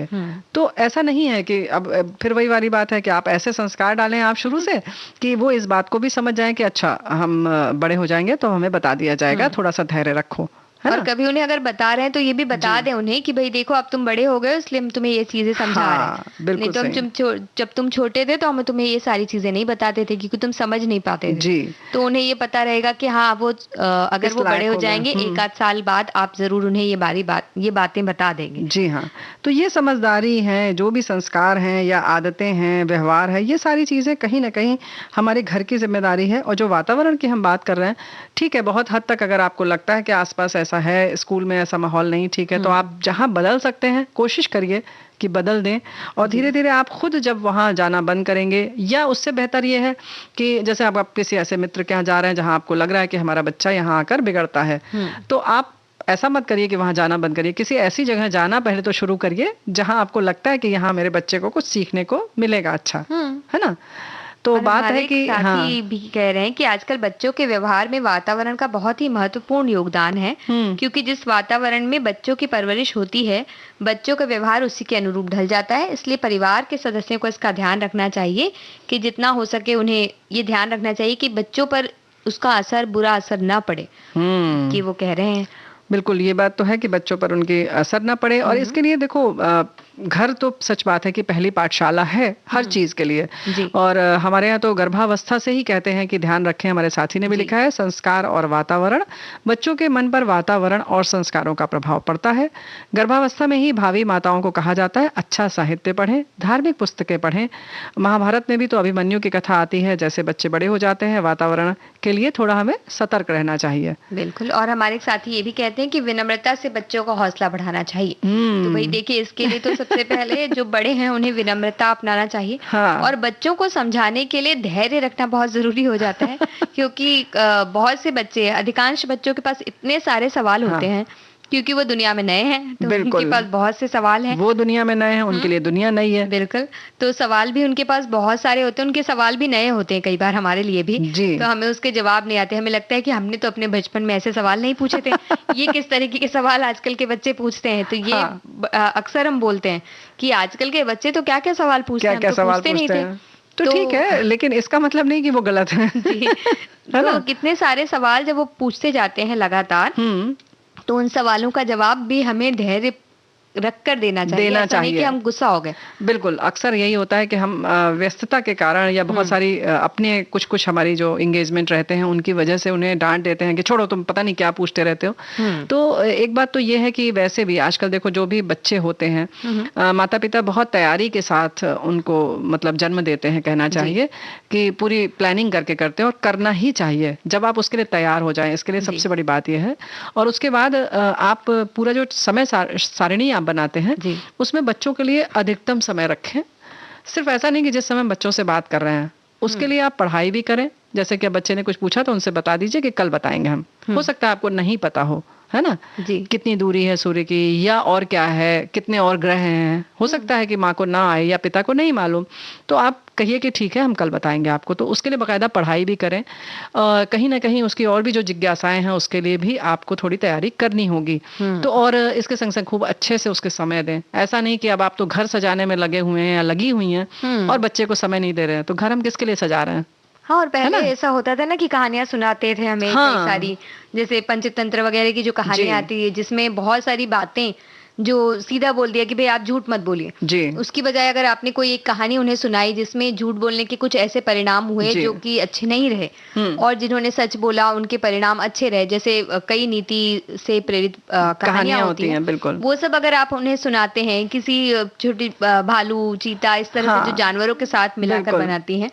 तो ऐसा नहीं है कि अब फिर वही वाली बात है कि आप ऐसे संस्कार डालें आप शुरू से कि वो इस बात को भी समझ जाएं कि अच्छा हम बड़े हो जाएंगे तो हमें बता दिया जाएगा, थोड़ा सा धैर्य रखो, है और ना? कभी उन्हें अगर बता रहे हैं तो ये भी बता दें उन्हें कि भाई देखो अब तुम बड़े हो गए हो, इसलिए हम तुम्हें ये चीजें समझा रहे हाँ, हैं। बिल्कुल नहीं तो हम सही। जब तुम छोटे थे तो हम तुम्हें ये सारी चीजें नहीं बताते थे क्योंकि तुम समझ नहीं पाते थे। जी। तो उन्हें ये पता रहेगा कि हाँ वो अगर किस वो बड़े लायक हो हो गए। जाएंगे एक आध साल बाद आप जरूर उन्हें ये बातें बता देंगे। जी हाँ, तो ये समझदारी है, जो भी संस्कार हैं या आदतें हैं, व्यवहार है, ये सारी चीजें कहीं ना कहीं हमारे घर की जिम्मेदारी है। और जो वातावरण की हम बात कर रहे हैं, ठीक है, बहुत हद तक अगर आपको लगता है कि आसपास ऐसा है, स्कूल में ऐसा माहौल नहीं ठीक है, तो आप जहां बदल सकते हैं कोशिश करिए कि बदल दें। और धीरे धीरे आप खुद जब वहां जाना बंद करेंगे, या उससे बेहतर ये है कि जैसे आप किसी ऐसे मित्र के यहाँ जा रहे हैं जहां आपको लग रहा है कि हमारा बच्चा यहाँ आकर बिगड़ता है, तो आप ऐसा मत करिए कि वहां जाना बंद करिए। किसी ऐसी जगह जाना पहले तो शुरू करिए जहां आपको लगता है कि यहाँ मेरे बच्चे को कुछ सीखने को मिलेगा अच्छा, है ना? तो और बात हमारे है एक कि हाँ। साथी भी कह रहे हैं कि आजकल बच्चों के व्यवहार में वातावरण का बहुत ही महत्वपूर्ण योगदान है, क्योंकि जिस वातावरण में बच्चों की परवरिश होती है, बच्चों का व्यवहार उसी के अनुरूप ढल जाता है। इसलिए परिवार के सदस्यों को इसका ध्यान रखना चाहिए कि जितना हो सके उन्हें ये ध्यान रखना चाहिए कि बच्चों पर उसका असर, बुरा असर ना पड़े, कि वो कह रहे हैं। बिल्कुल, ये बात तो है कि बच्चों पर उनके असर ना पड़े, और इसके लिए देखो घर तो सच बात है कि पहली पाठशाला है हर चीज के लिए। जी। और हमारे यहाँ तो गर्भावस्था से ही कहते हैं कि ध्यान रखें, हमारे साथी ने भी जी। लिखा है, संस्कार और वातावरण, बच्चों के मन पर वातावरण और संस्कारों का प्रभाव पड़ता है। गर्भावस्था में ही भावी माताओं को कहा जाता है अच्छा साहित्य पढ़ें, धार्मिक पुस्तकें पढ़ें। महाभारत में भी तो अभिमन्यु की कथा आती है, जैसे बच्चे बड़े हो जाते हैं वातावरण के लिए थोड़ा हमें सतर्क रहना चाहिए। बिल्कुल। और हमारे साथी ये भी कहते हैं कि विनम्रता से बच्चों का हौसला बढ़ाना चाहिए। तो भाई देखिए, इसके लिए तो सबसे पहले जो बड़े हैं उन्हें विनम्रता अपनाना चाहिए। हाँ। और बच्चों को समझाने के लिए धैर्य रखना बहुत जरूरी हो जाता है, क्योंकि बहुत से बच्चे, अधिकांश बच्चों के पास इतने सारे सवाल होते हैं, क्योंकि वो दुनिया में नए हैं, तो उनके बिल्कुल। पास बहुत से सवाल हैं। वो दुनिया में नए हैं, उनके लिए दुनिया नई है। बिल्कुल। तो सवाल भी उनके पास बहुत सारे होते हैं, उनके सवाल भी नए होते हैं कई बार, हमारे लिए भी। जी। तो हमें उसके जवाब नहीं आते, हमें लगता है कि हमने तो अपने बचपन में ऐसे सवाल नहीं पूछे थे। ये किस तरीके के सवाल आजकल के बच्चे पूछते हैं। तो ये अक्सर हम बोलते हैं कि आजकल के बच्चे तो क्या-क्या सवाल पूछते हैं, हम क्या तो सवाल पूछते नहीं थे। तो ठीक है, लेकिन इसका मतलब नहीं कि वो गलत है। जी। तो कितने सारे सवाल जब वो पूछते जाते हैं लगातार, तो उन सवालों का जवाब भी हमें धैर्य रख कर देना चाहिए। ऐसा नहीं कि हम गुस्सा हो गए। बिल्कुल, अक्सर यही होता है कि हम व्यस्तता के कारण या बहुत सारी अपने कुछ हमारी जो एंगेजमेंट रहते हैं उनकी वजह से उन्हें डांट देते हैं कि छोड़ो, तुम पता नहीं क्या पूछते रहते हो। तो एक बात तो ये है कि वैसे भी आजकल देखो, जो भी बच्चे होते हैं, माता पिता बहुत तैयारी के साथ उनको मतलब जन्म देते हैं, कहना चाहिए कि पूरी प्लानिंग करके करते हैं, और करना ही चाहिए जब आप उसके लिए तैयार हो जाएं। इसके लिए सबसे बड़ी बात यह है। और उसके बाद आप पूरा जो समय सारिणी बनाते हैं, उसमें बच्चों के लिए अधिकतम समय रखें। सिर्फ ऐसा नहीं कि जिस समय बच्चों से बात कर रहे हैं उसके लिए आप पढ़ाई भी करें। जैसे कि बच्चे ने कुछ पूछा तो उनसे बता दीजिए कि कल बताएंगे हम। हो सकता है आपको नहीं पता हो, है ना, कितनी दूरी है सूर्य की, या और क्या है, कितने और ग्रह हैं। हो सकता है कि माँ को ना आए या पिता को नहीं मालूम, तो आप कहिए कि ठीक है, हम कल बताएंगे आपको। तो उसके लिए बाकायदा पढ़ाई भी करें। कहीं ना कहीं उसकी और भी जो जिज्ञासाएं हैं उसके लिए भी आपको थोड़ी तैयारी करनी होगी। तो और इसके संग संग खूब अच्छे से उसके समय दें। ऐसा नहीं कि अब आप तो घर सजाने में लगे हुए हैं या लगी हुई हैं और बच्चे को समय नहीं दे रहे हैं, तो घर हम किसके लिए सजा रहे हैं? हाँ, और पहले ऐसा होता था ना कि कहानियां सुनाते थे हमें कई सारी, जैसे पंचतंत्र वगैरह की जो कहानियां आती है, जिसमें बहुत सारी बातें जो सीधा बोल दिया कि भाई आप झूठ मत बोलिए जी। उसकी बजाय अगर आपने कोई एक कहानी उन्हें सुनाई जिसमें झूठ बोलने के कुछ ऐसे परिणाम हुए जो कि अच्छे नहीं रहे, और जिन्होंने सच बोला उनके परिणाम अच्छे रहे, जैसे कई नीति से प्रेरित कहानियां होती हैं, बिल्कुल वो सब अगर आप उन्हें सुनाते हैं, किसी छोटी भालू, चीता, इस तरह से जो जानवरों के साथ मिलाकर बनाती हैं,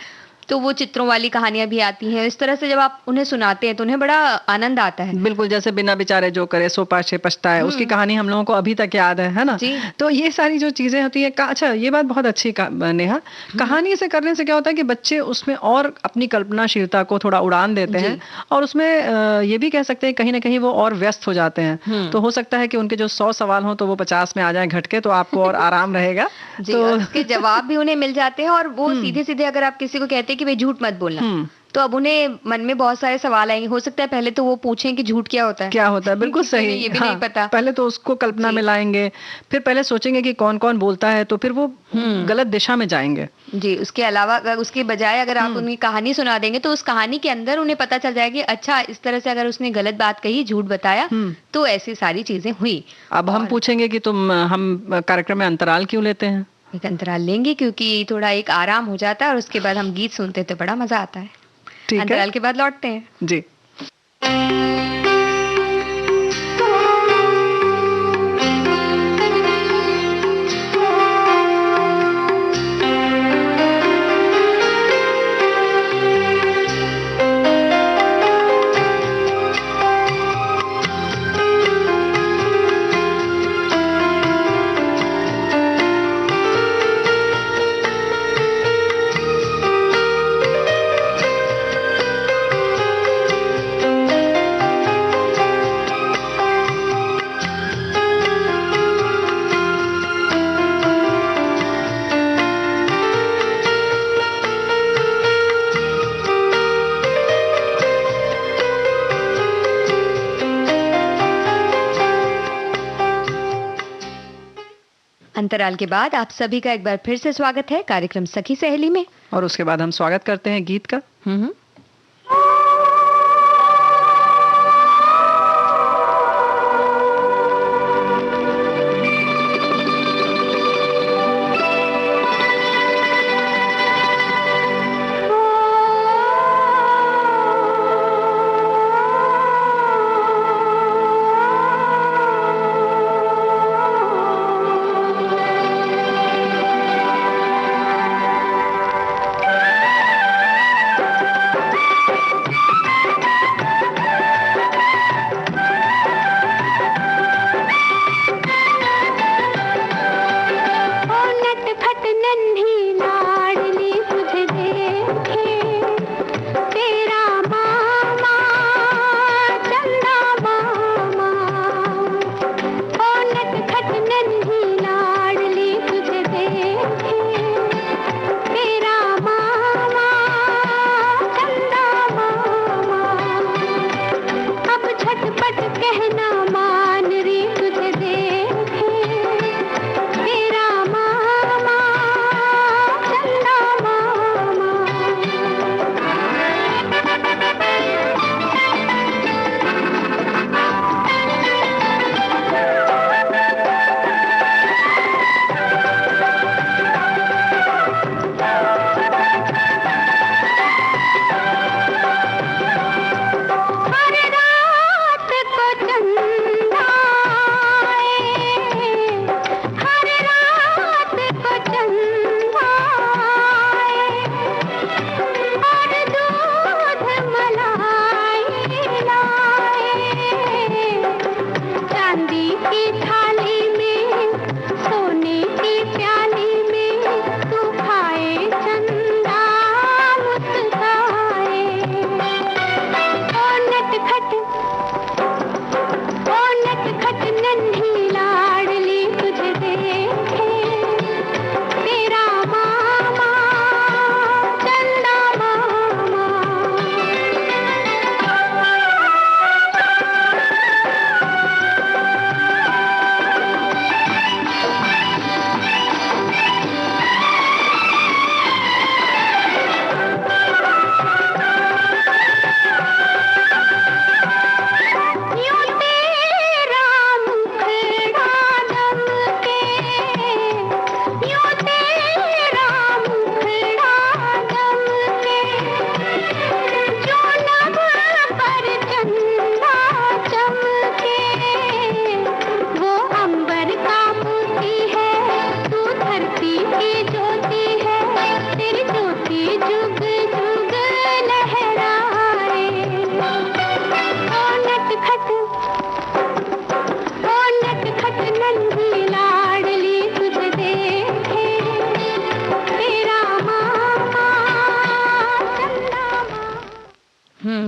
तो वो चित्रों वाली कहानियां भी आती हैं। इस तरह से जब आप उन्हें सुनाते हैं तो उन्हें बड़ा आनंद आता है। बिल्कुल, जैसे बिना बिचारे जो करे सो पाछे पछताए, उसकी कहानी हम लोगों को अभी तक याद है ना। तो ये सारी जो चीजें होती है, अच्छा ये बात बहुत अच्छी नेहा, कहानी से करने से क्या होता है कि बच्चे उसमें और अपनी कल्पनाशीलता को थोड़ा उड़ान देते हैं, और उसमें ये भी कह सकते हैं कहीं ना कहीं वो और व्यस्त हो जाते हैं। तो हो सकता है कि उनके जो 100 सवाल हो तो वो 50 में आ जाए घटके, तो आपको और आराम रहेगा। तो उसके जवाब भी उन्हें मिल जाते हैं, और वो सीधे सीधे अगर आप किसी को कहते कि भाई झूठ मत बोलना, तो अब उन्हें मन में बहुत सारे सवाल आएंगे। हो सकता है पहले तो वो पूछें कि झूठ क्या होता है, बिल्कुल सही, ये भी नहीं पता। पहले तो उसको कल्पना में लाएंगे, फिर पहले सोचेंगे कि कौन कौन बोलता है, तो फिर वो गलत दिशा में जाएंगे जी। उसके अलावा उसके बजाय अगर आप उनकी कहानी सुना देंगे तो उस कहानी के अंदर उन्हें पता चल जाएगी, अच्छा इस तरह से अगर उसने गलत बात कही, झूठ बताया, तो ऐसी सारी चीजें हुई। अब हम पूछेंगे कि हम कार्यक्रम में अंतराल क्यों लेते हैं? एक अंतराल लेंगे क्योंकि थोड़ा एक आराम हो जाता है, और उसके बाद हम गीत सुनते तो बड़ा मजा आता है। अंतराल के बाद लौटते हैं जी। अंतराल के बाद आप सभी का एक बार फिर से स्वागत है कार्यक्रम सखी सहेली में। और उसके बाद हम स्वागत करते हैं गीत का।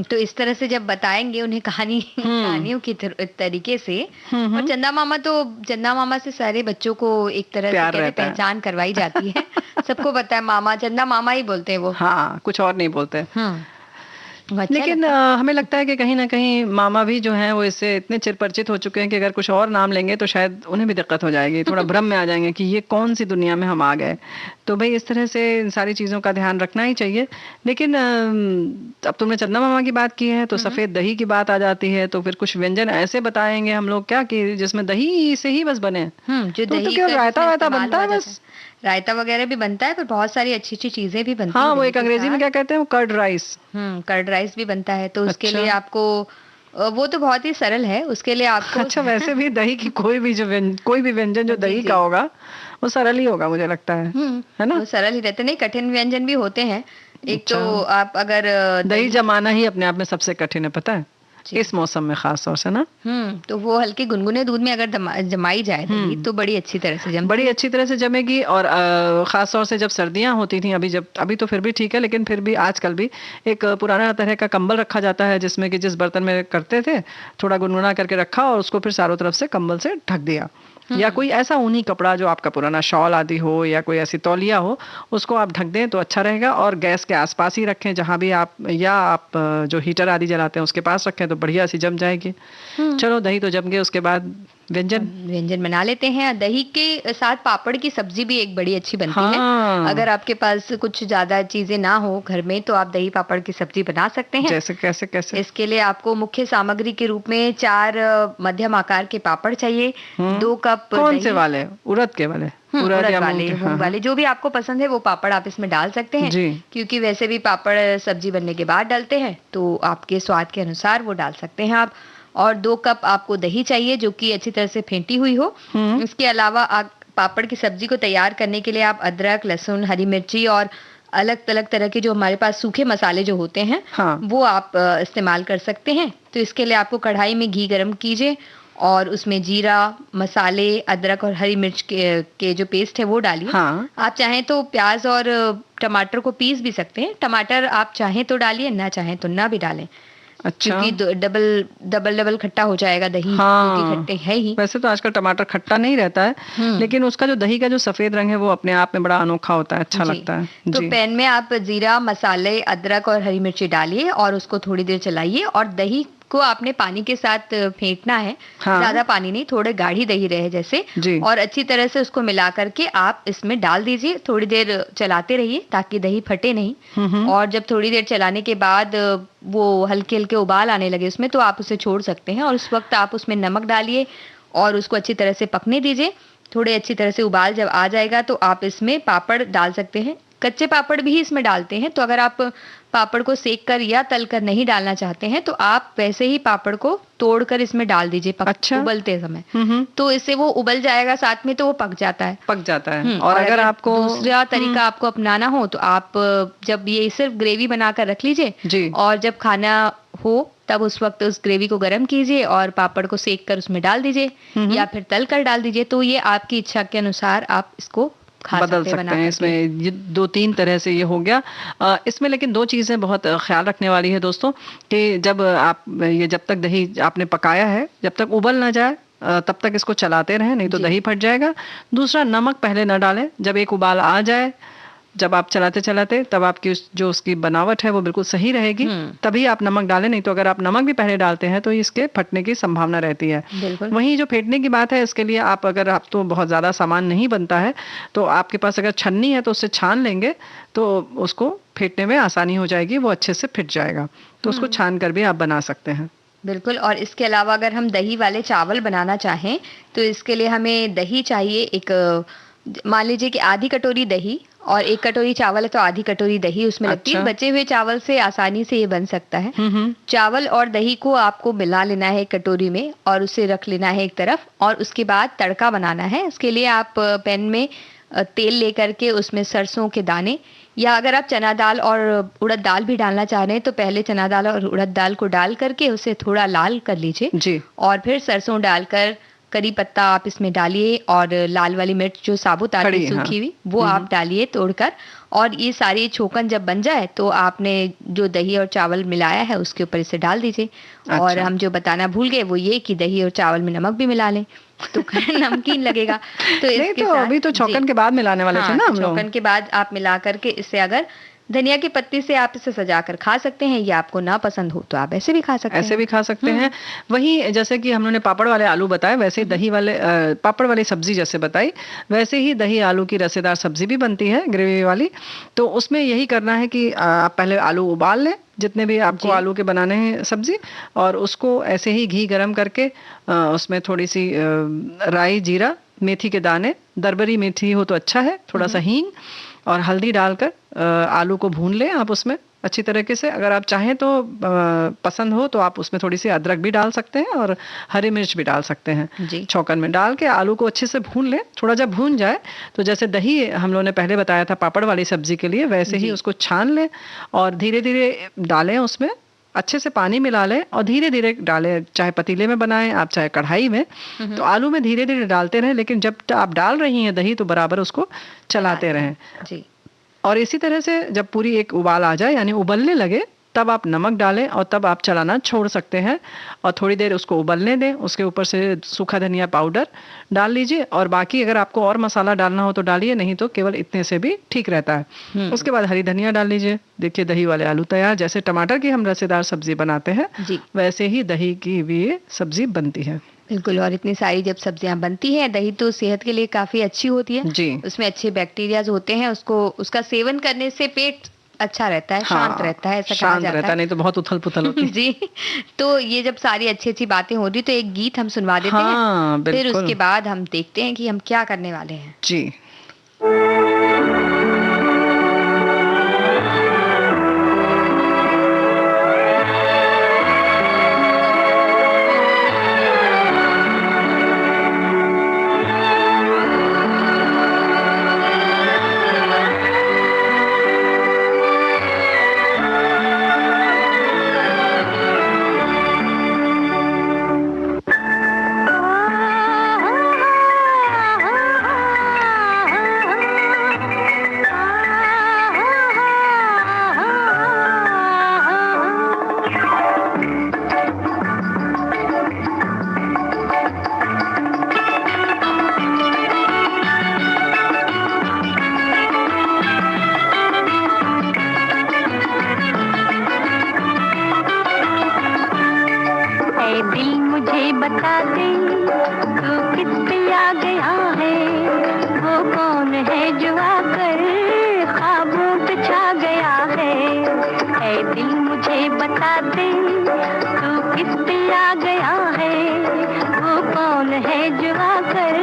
तो इस तरह से जब बताएंगे उन्हें कहानियों की तरीके से, और चंदा मामा से सारे बच्चों को एक तरह से कहते पहचान करवाई जाती है। सबको पता है मामा, चंदा मामा ही बोलते हैं वो। हाँ, कुछ और नहीं बोलते। लेकिन हमें लगता है कि कहीं ना कहीं मामा भी जो है वो इससे इतने चिरपरिचित हो चुके हैं कि अगर कुछ और नाम लेंगे तो शायद उन्हें भी दिक्कत हो जाएगी, थोड़ा भ्रम में आ जाएंगे कि ये कौन सी दुनिया में हम आ गए। तो भाई इस तरह से इन सारी चीज़ों का ध्यान रखना ही चाहिए। लेकिन अब तुमने चंदा मामा की बात की है तो सफ़ेद दही की बात आ जाती है, तो फिर कुछ व्यंजन ऐसे बताएंगे हम लोग क्या कि जिसमें दही से ही बस बने। जो तो दही केवल रायता वायता बनता है बस? रायता वगैरह भी बनता है, पर बहुत सारी अच्छी अच्छी चीजें भी बनती हैं। हाँ, वो एक अंग्रेजी में क्या कहते हैं, वो कर्ड राइस। कर्ड राइस भी बनता है। तो उसके लिए आपको, वो तो बहुत ही सरल है, उसके लिए आपको अच्छा, वैसे भी दही की कोई भी व्यंजन जो दही का होगा वो सरल ही होगा मुझे लगता है ना? वो सरल ही रहते, नहीं कठिन व्यंजन भी होते हैं। एक तो आप अगर दही जमाना ही अपने आप में सबसे कठिन है, पता है, इस मौसम में खास तौर से ना। तो वो हल्के गुनगुने दूध में अगर जमाई जाए दही तो बड़ी अच्छी तरह से जमेगी। और खास तौर से जब सर्दियां होती थी, अभी तो फिर भी ठीक है, लेकिन फिर भी आजकल भी एक पुराना तरह का कंबल रखा जाता है जिसमें कि जिस बर्तन में करते थे थोड़ा गुनगुना करके रखा और उसको फिर चारों तरफ से कंबल से ढक दिया, या कोई ऐसा ऊनी कपड़ा जो आपका पुराना शॉल आदि हो या कोई ऐसी तौलिया हो उसको आप ढक दें तो अच्छा रहेगा। और गैस के आसपास ही रखें जहाँ भी आप, या आप जो हीटर आदि जलाते हैं उसके पास रखें तो बढ़िया सी जम जाएगी। चलो दही तो जम गए, उसके बाद व्यंजन बना लेते हैं। दही के साथ पापड़ की सब्जी भी एक बड़ी अच्छी बनती है। हाँ। अगर आपके पास कुछ ज्यादा चीजें ना हो घर में तो आप दही पापड़ की सब्जी बना सकते हैं। जैसे कैसे? इसके लिए आपको मुख्य सामग्री के रूप में 4 मध्यम आकार के पापड़ चाहिए, 2 कप कौन से दही। वाले? उड़द के वाले? उड़द या वाले, मूंग के? मूंग वाले, जो भी आपको पसंद है वो पापड़ आप इसमें डाल सकते हैं। जी। क्योंकि वैसे भी पापड़ सब्जी बनने के बाद डालते हैं तो आपके स्वाद के अनुसार वो डाल सकते हैं आप। और 2 कप आपको दही चाहिए जो कि अच्छी तरह से फेंटी हुई हो। इसके अलावा आप पापड़ की सब्जी को तैयार करने के लिए आप अदरक, लहसुन, हरी मिर्ची और अलग अलग तरह के जो हमारे पास सूखे मसाले जो होते हैं वो आप इस्तेमाल कर सकते हैं। तो इसके लिए आपको कढ़ाई में घी गरम कीजिए और उसमें जीरा, मसाले, अदरक और हरी मिर्च के जो पेस्ट है वो डालिए। आप चाहें तो प्याज और टमाटर को पीस भी सकते हैं। टमाटर आप चाहें तो डालिए, ना चाहें तो ना भी डालें। अच्छा। क्योंकि डबल खट्टा हो जाएगा दही, क्योंकि खट्टे है ही। वैसे तो आजकल टमाटर खट्टा नहीं रहता है, लेकिन उसका जो दही का जो सफेद रंग है वो अपने आप में बड़ा अनोखा होता है, अच्छा लगता है। तो पैन में आप जीरा, मसाले, अदरक और हरी मिर्ची डालिए और उसको थोड़ी देर चलाइए। और दही को आपने पानी के साथ फेंटना है। ज्यादा पानी नहीं, थोड़े गाढ़ी दही रहे जैसे। और अच्छी तरह से उसको मिला करके आप इसमें डाल दीजिए। थोड़ी देर चलाते रहिए ताकि दही फटे नहीं। और जब थोड़ी देर चलाने के बाद वो हल्के हल्के उबाल आने लगे उसमें तो आप उसे छोड़ सकते हैं। और उस वक्त आप उसमें नमक डालिए और उसको अच्छी तरह से पकने दीजिए। थोड़े अच्छी तरह से उबाल जब आ जाएगा तो आप इसमें पापड़ डाल सकते हैं। कच्चे पापड़ भी इसमें डालते हैं, तो अगर आप पापड़ को सेक कर या तल कर नहीं डालना चाहते हैं तो आप वैसे ही पापड़ को तोड़कर इसमें डाल दीजिए उबलते समय। तो इससे वो उबल जाएगा साथ में, तो वो पक जाता है। और अगर आपको दूसरा तरीका आपको अपनाना हो तो आप जब ये सिर्फ ग्रेवी बनाकर रख लीजिए और जब खाना हो तब उस वक्त उस ग्रेवी को गर्म कीजिए और पापड़ को सेक कर उसमें डाल दीजिए या फिर तल कर डाल दीजिए। तो ये आपकी इच्छा के अनुसार आप इसको बदल सकते हैं। इसमें ये 2-3 तरह से ये हो गया। इसमें लेकिन 2 चीजें बहुत ख्याल रखने वाली है दोस्तों, कि जब आप ये जब तक दही आपने पकाया है जब तक उबल ना जाए तब तक इसको चलाते रहें, नहीं तो दही फट जाएगा। दूसरा, नमक पहले न डालें। जब एक उबाल आ जाए, जब आप चलाते चलाते, तब आपकी जो उसकी बनावट है वो बिल्कुल सही रहेगी, तभी आप नमक डालें। नहीं तो अगर आप नमक भी पहले डालते हैं तो इसके फटने की संभावना रहती है। वहीं जो फेंटने की बात है, इसके लिए आप अगर आप तो बहुत ज्यादा सामान नहीं बनता है तो आपके पास अगर छन्नी है तो उससे छान लेंगे तो उसको फेंटने में आसानी हो जाएगी, वो अच्छे से फिट जाएगा। तो उसको छान कर भी आप बना सकते हैं। बिल्कुल। और इसके अलावा अगर हम दही वाले चावल बनाना चाहें तो इसके लिए हमें दही चाहिए। एक मान लीजिए कि आधी कटोरी दही और 1 कटोरी चावल है तो आधी कटोरी दही उसमें लगती है। बचे हुए चावल से आसानी से ये बन सकता है। चावल और दही को आपको मिला लेना है एक कटोरी में और उसे रख लेना है एक तरफ। और उसके बाद तड़का बनाना है। इसके लिए आप पैन में तेल लेकर के उसमें सरसों के दाने, या अगर आप चना दाल और उड़द दाल भी डालना चाह रहे हैं तो पहले चना दाल और उड़द दाल को डाल करके उसे थोड़ा लाल कर लीजिए। और फिर सरसों डालकर करी पत्ता आप इसमें डालिए और लाल वाली मिर्च जो साबुत आती है सूखी हुई वो आप डालिए तोड़कर। और ये सारी छोकन जब बन जाए तो आपने जो दही और चावल मिलाया है उसके ऊपर इसे डाल दीजिए। और हम जो बताना भूल गए वो ये कि दही और चावल में नमक भी मिला लें तो नमकीन लगेगा। तो इसके साथ अभी तो छौंकन के बाद मिलाने वाले थे ना हम लोग। छौंकन के बाद आप मिला करके इससे अगर धनिया की पत्ती से आप इसे सजाकर खा सकते हैं, या आपको ना पसंद हो तो आप ऐसे भी खा सकते हैं। वही जैसे कि हमने पापड़ वाले आलू बताए, वैसे दही वाले पापड़ वाली सब्जी जैसे बताई, वैसे ही दही आलू की रसेदार सब्जी भी बनती है ग्रेवी वाली। तो उसमें यही करना है कि आप पहले आलू उबाल लें, जितने भी आपको आलू के बनाने हैं सब्जी, और उसको ऐसे ही घी गरम करके उसमें थोड़ी सी राई, जीरा, मेथी के दाने, दरबरी मेथी हो तो अच्छा है, थोड़ा सा हींग और हल्दी डालकर आलू को भून लें आप उसमें अच्छी तरीके से। अगर आप चाहें तो पसंद हो तो आप उसमें थोड़ी सी अदरक भी डाल सकते हैं और हरी मिर्च भी डाल सकते हैं। छौंकन में डाल के आलू को अच्छे से भून लें। थोड़ा जब भून जाए तो जैसे दही हम लोगों ने पहले बताया था पापड़ वाली सब्जी के लिए, वैसे ही उसको छान लें और धीरे धीरे डालें, उसमें अच्छे से पानी मिला लें और धीरे धीरे डालें। चाहे पतीले में बनाएं आप, चाहे कढ़ाई में, तो आलू में धीरे धीरे डालते रहें। लेकिन जब आप डाल रही हैं दही तो बराबर उसको चलाते रहें। और इसी तरह से जब पूरी एक उबाल आ जाए, यानी उबलने लगे, तब आप नमक डालें और तब आप चलाना छोड़ सकते हैं और थोड़ी देर उसको उबलने दें। उसके ऊपर से सूखा धनिया पाउडर डाल लीजिए और बाकी अगर आपको और मसाला डालना हो तो डालिए, नहीं तो केवल इतने से भी ठीक रहता है। उसके बाद हरी धनिया डाल लीजिए। देखिए दही वाले आलू तैयार। जैसे टमाटर की हम रसेदार सब्जी बनाते हैं वैसे ही दही की भी ये सब्जी बनती है। बिल्कुल, और इतनी सारी जब सब्जियां बनती हैं, दही तो सेहत के लिए काफी अच्छी होती है। जी। उसमें अच्छे बैक्टीरियाज होते हैं, उसको उसका सेवन करने से पेट अच्छा रहता है, शांत हाँ, रहता है, ऐसा कहा शांत जाता रहता है। नहीं तो बहुत उथल-पुथल होती। जी, तो ये जब सारी अच्छी-अच्छी बातें हो रही तो एक गीत हम सुनवा देते हैं, हाँ, फिर बिल्कुल। उसके बाद हम देखते हैं कि हम क्या करने वाले हैं। जी। ऐ दिल मुझे बता दे तू किस पे आ गया है, वो कौन है जो आकर ख्वाबों पे छा गया है। ऐ दिल मुझे बता दे तू किस पे आ गया है, वो कौन है जो आकर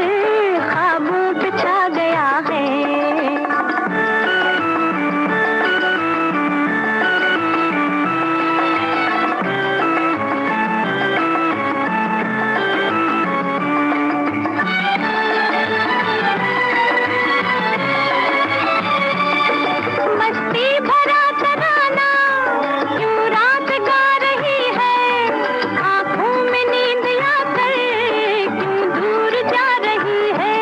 ख्वाबों पे छा गया है। मस्ती भरा तराना क्यों रात गा रही है, आँखों में नींद आकर क्यों दूर जा रही है।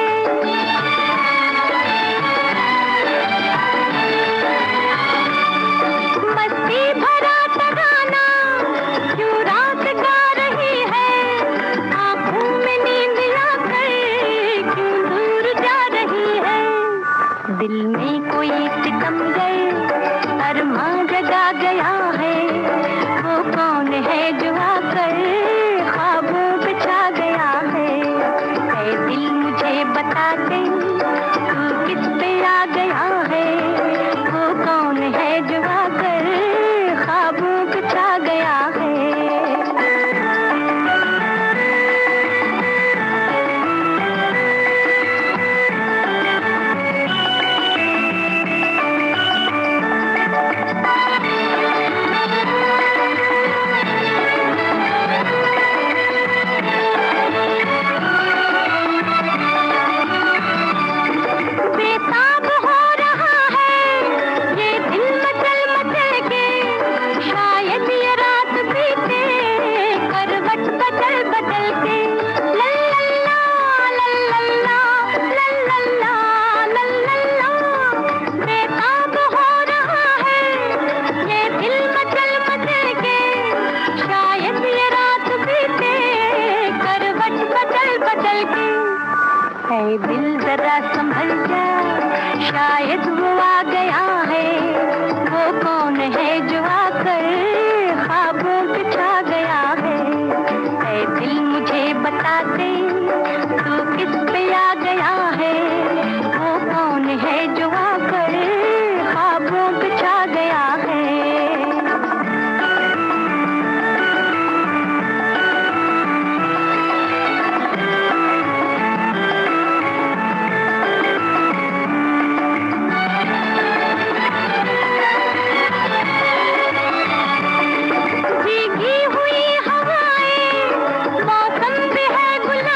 मस्ती भरा तराना क्यों रात गा रही है, आँखों में नींद आकर क्यों दूर जा रही है। दिल में कोई सितमगर अरमां जगा गया है, वो कौन है जो आकर ख्वाबों पे छा गया है। ऐ दिल मुझे बता दे तू किस पे आ गया है, वो कौन है जो आकर ख्वाबों पे छा गया है। बेताब हो रहा है ये दिल मचल मचल के, शायद ये रात बीते करवट बदल बदल के। लल्लल्ला लल्लल्ला लल्लल्ला लल्लल्ला, बेताब हो रहा है ये दिल मचल मचल के, शायद ये रात बीते करवट बदल बदल के। है दिल जरा संभल जा, शायद वो आ गया है, वो कौन है जो आकर ख्वाबों पे छा गया है। है दिल मुझे बता दे तू किस पे आ गया है, वो कौन है जो आकर ख्वाबों पे छा गया है। भीगी हुई हवाएं, मौसम भी है गुलाबी,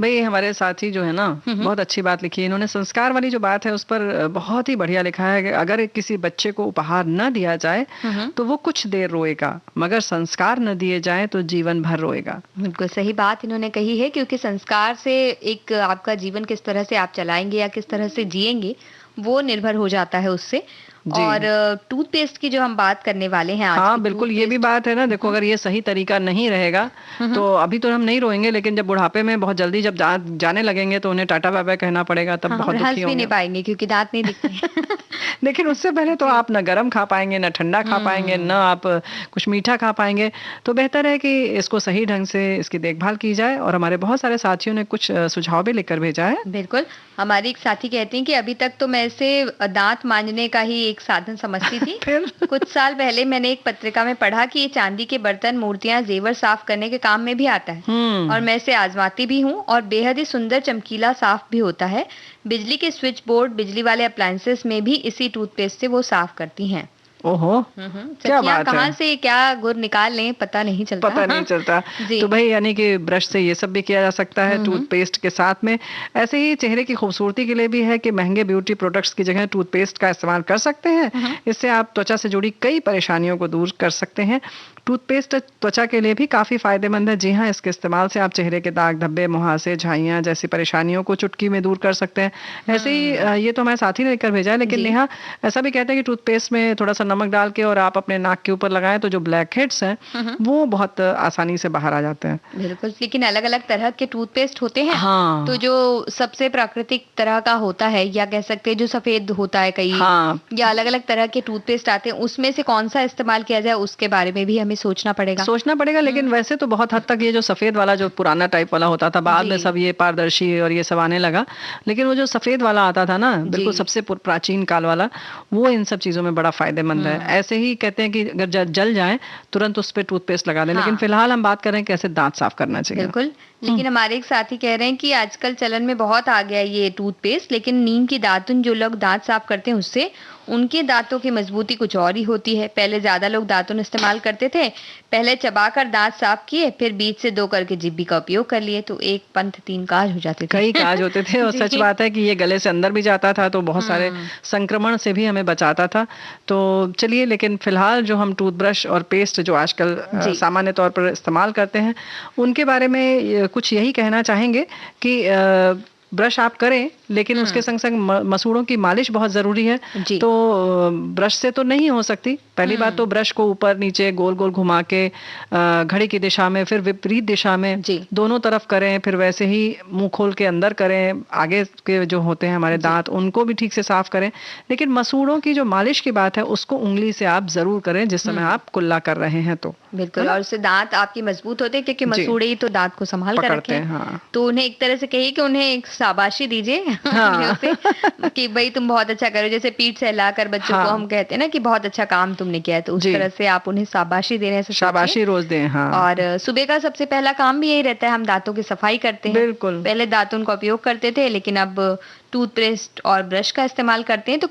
भाई हमारे साथी जो है ना, बहुत अच्छी बात लिखी है इन्होंने। संस्कार वाली जो बात है उस पर बहुत ही बढ़िया लिखा है कि अगर किसी बच्चे को उपहार न दिया जाए तो वो कुछ देर रोएगा, मगर संस्कार न दिए जाए तो जीवन भर रोएगा। बिल्कुल सही बात इन्होंने कही है, क्योंकि संस्कार से एक आपका जीवन किस तरह से आप चलाएंगे या किस तरह से जिएंगे वो निर्भर हो जाता है उससे। और टूथपेस्ट की जो हम बात करने वाले हैं आज हाँ की, बिल्कुल, ये भी बात है ना। देखो अगर ये सही तरीका नहीं रहेगा तो अभी तो हम नहीं रोएंगे, लेकिन जब बुढ़ापे में बहुत जल्दी जब जाने लगेंगे तो उन्हें टाटा बाय बाय कहना पड़ेगा, तब बहुत हंस दुखी भी होंगे। नहीं पाएंगे क्योंकि दांत नहीं दिखते। लेकिन उससे पहले तो आप न गर्म खा पाएंगे, न ठंडा खा पाएंगे, न आप कुछ मीठा खा पाएंगे। तो बेहतर है कि इसको सही ढंग से इसकी देखभाल की जाए। और हमारे बहुत सारे साथियों ने कुछ सुझाव भी लिखकर भेजा है। बिल्कुल, हमारी एक साथी कहती हैं कि अभी तक तो मैं इसे दांत मांजने का ही एक साधन समझती थी। कुछ साल पहले मैंने एक पत्रिका में पढ़ा कि ये चांदी के बर्तन, मूर्तियां, जेवर साफ करने के काम में भी आता है और मैं इसे आजमाती भी हूँ और बेहद ही सुंदर, चमकीला, साफ भी होता है। बिजली के स्विच बोर्ड, बिजली वाले अप्लायंसेस में भी इसी टूथपेस्ट से वो साफ करती हैं। ओहो, क्या बात कहाँ है। से क्या गुर निकाल लें पता नहीं चलता। पता नहीं चलता। जी। तो भाई यानी कि ब्रश से ये सब भी किया जा सकता है टूथपेस्ट के साथ में। ऐसे ही चेहरे की खूबसूरती के लिए भी है कि महंगे ब्यूटी प्रोडक्ट्स की जगह टूथपेस्ट का इस्तेमाल कर सकते हैं। इससे आप त्वचा से जुड़ी कई परेशानियों को दूर कर सकते हैं। टूथपेस्ट त्वचा के लिए भी काफी फायदेमंद है। जी हाँ, इसके इस्तेमाल से आप चेहरे के दाग धब्बे, मुहासे, झाइयां जैसी परेशानियों को चुटकी में दूर कर सकते हैं। ऐसे ही ये तो हमारे साथी ने लेकर भेजा है, लेकिन नेहा ऐसा भी कहते हैं कि टूथपेस्ट में थोड़ा सा नमक डाल के और आप अपने नाक के ऊपर लगाएं तो जो ब्लैक हेड्स हैं वो बहुत आसानी से बाहर आ जाते हैं। बिल्कुल, लेकिन अलग अलग तरह के टूथपेस्ट होते हैं। हाँ। तो जो सबसे प्राकृतिक तरह का होता है, या कह सकते हैं जो सफेद होता है कई, या अलग अलग तरह के टूथपेस्ट आते हैं, उसमें से कौन सा इस्तेमाल किया जाए उसके बारे में भी हमें सोचना पड़ेगा। लेकिन वैसे तो बहुत हद तक ये जो सफेद वाला, जो पुराना टाइप वाला होता था, बाद में सब ये पारदर्शी और ये सब आने लगा, लेकिन वो जो सफेद वाला आता था ना, बिल्कुल सबसे प्राचीन काल वाला, वो इन सब चीजों में बड़ा फायदेमंद है। ऐसे ही कहते हैं कि अगर जल जाए तुरंत उस पर टूथपेस्ट लगा दें। लेकिन फिलहाल हम बात कर रहे हैं कैसे दांत साफ करना चाहिए। बिल्कुल, लेकिन हमारे एक साथी कह रहे हैं कि आजकल चलन में बहुत आ गया ये टूथपेस्ट, लेकिन नीम की दातुन जो लोग दांत साफ करते हैं उससे उनके दांतों की मजबूती कुछ और ही होती है। पहले ज्यादा लोग दातुन इस्तेमाल करते थे, पहले चबाकर दांत साफ किए, फिर बीच से 2 करके जिब्बी का उपयोग कर लिए, तो एक पंथ 3 काज हो जाते थे। कई काज होते थे। और सच बात है कि ये गले से अंदर भी जाता था तो बहुत सारे संक्रमण से भी हमें बचाता था। तो चलिए, लेकिन फिलहाल जो हम टूथब्रश और पेस्ट जो आजकल सामान्य तौर पर इस्तेमाल करते हैं उनके बारे में कुछ यही कहना चाहेंगे कि ब्रश आप करें, लेकिन उसके संग संग मसूड़ों की मालिश बहुत जरूरी है। तो ब्रश से तो नहीं हो सकती। पहली बात तो ब्रश को ऊपर नीचे गोल गोल घुमा के घड़ी की दिशा में, फिर विपरीत दिशा में, दोनों तरफ करें। फिर वैसे ही मुंह खोल के अंदर करें। आगे के जो होते हैं हमारे दांत, उनको भी ठीक से साफ करें। लेकिन मसूड़ों की जो मालिश की बात है उसको उंगली से आप जरूर करें जिस समय आप कुल्ला कर रहे हैं। तो बिल्कुल, और उससे दांत आपके मजबूत होते हैं, क्योंकि मसूड़े ही तो दांत को संभाल कर रखते हैं। तो उन्हें एक तरह से कहिए कि उन्हें एक शाबाशी दीजिए कि भाई तुम बहुत अच्छा करो। जैसे पीठ सहलाकर बच्चों को हम कहते हैं ना कि बहुत अच्छा काम तुमने किया है, तो उस तरह से आप उन्हें शाबाशी देने से शाबाशी रोज दें। और सुबह का सबसे पहला काम भी यही रहता है, हम दांतों की सफाई करते हैं। बिल्कुल, पहले दातुन का उपयोग करते थे, लेकिन अब टूथपेस्ट और ब्रश का इस्तेमाल करते हैं। तो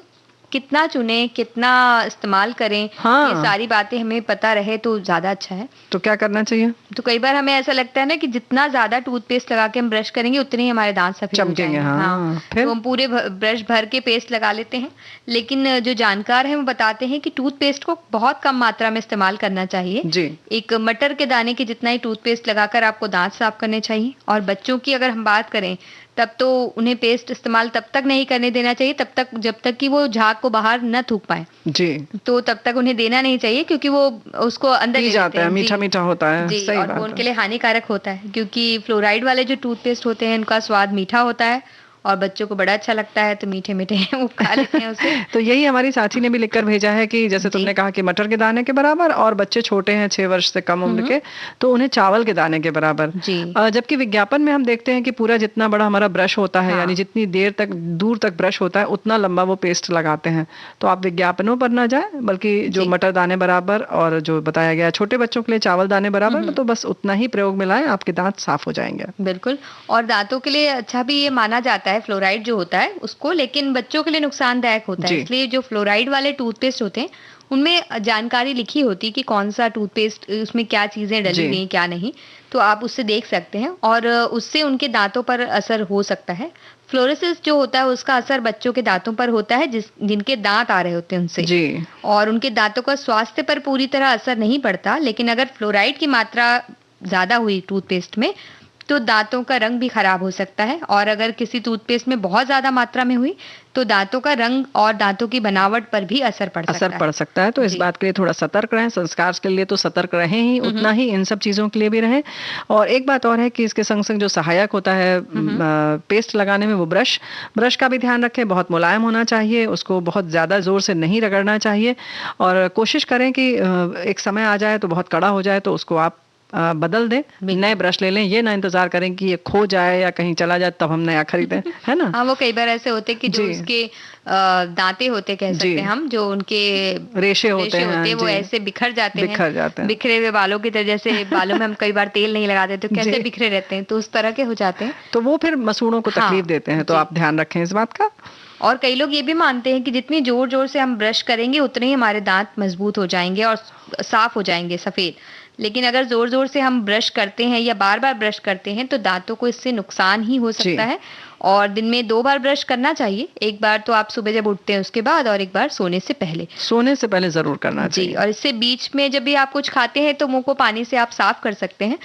कितना चुने, कितना इस्तेमाल करें, ये सारी बातें हमें पता रहे तो ज्यादा अच्छा है। तो क्या करना चाहिए? तो कई बार हमें ऐसा लगता है ना कि जितना ज्यादा टूथपेस्ट लगा के हम ब्रश करेंगे उतने ही हमारे दांत सफेद चमकेंगे। तो हम पूरे ब्रश भर के पेस्ट लगा लेते हैं। लेकिन जो जानकार हैं वो बताते हैं कि टूथपेस्ट को बहुत कम मात्रा में इस्तेमाल करना चाहिए। एक मटर के दाने के जितना ही टूथपेस्ट लगाकर आपको दांत साफ करने चाहिए। और बच्चों की अगर हम बात करें तब तो उन्हें पेस्ट इस्तेमाल तब तक नहीं करने देना चाहिए तब तक जब तक कि वो झाग को बाहर न थूक पाए। तो तब तक उन्हें देना नहीं चाहिए, क्योंकि वो उसको अंदर ले जाते हैं। मीठा मीठा होता है। सही और वो उनके लिए हानिकारक होता है, क्योंकि फ्लोराइड वाले जो टूथपेस्ट होते हैं उनका स्वाद मीठा होता है और बच्चों को बड़ा अच्छा लगता है, तो मीठे मीठे वो खा लेते हैं उसे। तो यही हमारी साथी ने भी लिखकर भेजा है कि जैसे तुमने कहा कि मटर के दाने के बराबर, और बच्चे छोटे हैं 6 वर्ष से कम उम्र के, तो उन्हें चावल के दाने के बराबर। जबकि विज्ञापन में हम देखते हैं कि पूरा जितना बड़ा हमारा ब्रश होता है, यानी जितनी दूर तक ब्रश होता है उतना लंबा वो पेस्ट लगाते हैं। तो आप विज्ञापनों पर ना जाए, बल्कि जो मटर दाने बराबर और जो बताया गया छोटे बच्चों के लिए चावल दाने बराबर, तो बस उतना ही प्रयोग में लाएं, आपके दांत साफ हो जाएंगे। बिल्कुल, और दांतों के लिए अच्छा भी ये माना जाता है फ्लोराइड जो होता है उसको, लेकिन बच्चों के लिए नुकसानदायक होता है। इसलिए जो फ्लोराइड वाले टूथपेस्ट होते हैं उनमें जानकारी लिखी होती है कि कौन सा टूथपेस्ट, उसमें क्या चीजें डली जी। हुई हैं क्या नहीं, तो आप उससे देख सकते हैं और उससे उनके दांतों पर असर हो सकता है। फ्लोरोसिस जो होता है उसका असर बच्चों के दांतों पर होता है जिनके दांत आ रहे होते हैं उनसे, जी। और उनके दांतों का स्वास्थ्य पर पूरी तरह असर नहीं पड़ता, लेकिन अगर फ्लोराइड की मात्रा ज्यादा हुई टूथपेस्ट में तो दांतों का रंग भी खराब हो सकता है, और अगर किसी टूथपेस्ट में बहुत ज्यादा मात्रा में हुई तो दांतों का रंग और दांतों की बनावट पर भी असर पड़ सकता है। पड़ सकता है। तो इस जी। बात के लिए थोड़ा सतर्क रहें, संस्कार के लिए तो सतर्क रहें ही, उतना ही इन सब चीज़ों के लिए भी रहें। और एक बात और है कि इसके संग संग जो सहायक होता है पेस्ट लगाने में, वो ब्रश का भी ध्यान रखें। बहुत मुलायम होना चाहिए, उसको बहुत ज़्यादा ज़ोर से नहीं रगड़ना चाहिए, और कोशिश करें कि एक समय आ जाए तो बहुत कड़ा हो जाए तो उसको आप बदल दें, नए ब्रश ले लें। ये ना इंतजार करें कि ये खो जाए या कहीं चला जाए तब हम नया खरीदें, है ना। हाँ, वो कई बार ऐसे होते कि जो जी। उसके दांते होते, कह सकते जी। हैं हम, जो उनके रेशे होते हैं, वो जी। ऐसे बिखर जाते हैं, हैं। बिखरे हुए बालों की तरह। जैसे बालों में हम कई बार तेल नहीं लगाते तो कैसे जी। बिखरे रहते हैं, तो उस तरह के हो जाते हैं। तो वो फिर मसूड़ों को हाँ, तकलीफ देते हैं, तो जी। आप ध्यान रखें इस बात का। और कई लोग ये भी मानते हैं कि जितनी जोर जोर से हम ब्रश करेंगे उतने ही हमारे दांत मजबूत हो जाएंगे और साफ हो जाएंगे, सफेद। लेकिन अगर जोर जोर से हम ब्रश करते हैं या बार बार ब्रश करते हैं तो दांतों को इससे नुकसान ही हो सकता है। और दिन में 2 बार ब्रश करना चाहिए, एक बार तो आप सुबह जब उठते हैं उसके बाद, और एक बार सोने से पहले जरूर करना जी। चाहिए। और इससे बीच में जब भी आप कुछ खाते हैं तो मुंह को पानी से आप साफ कर सकते हैं।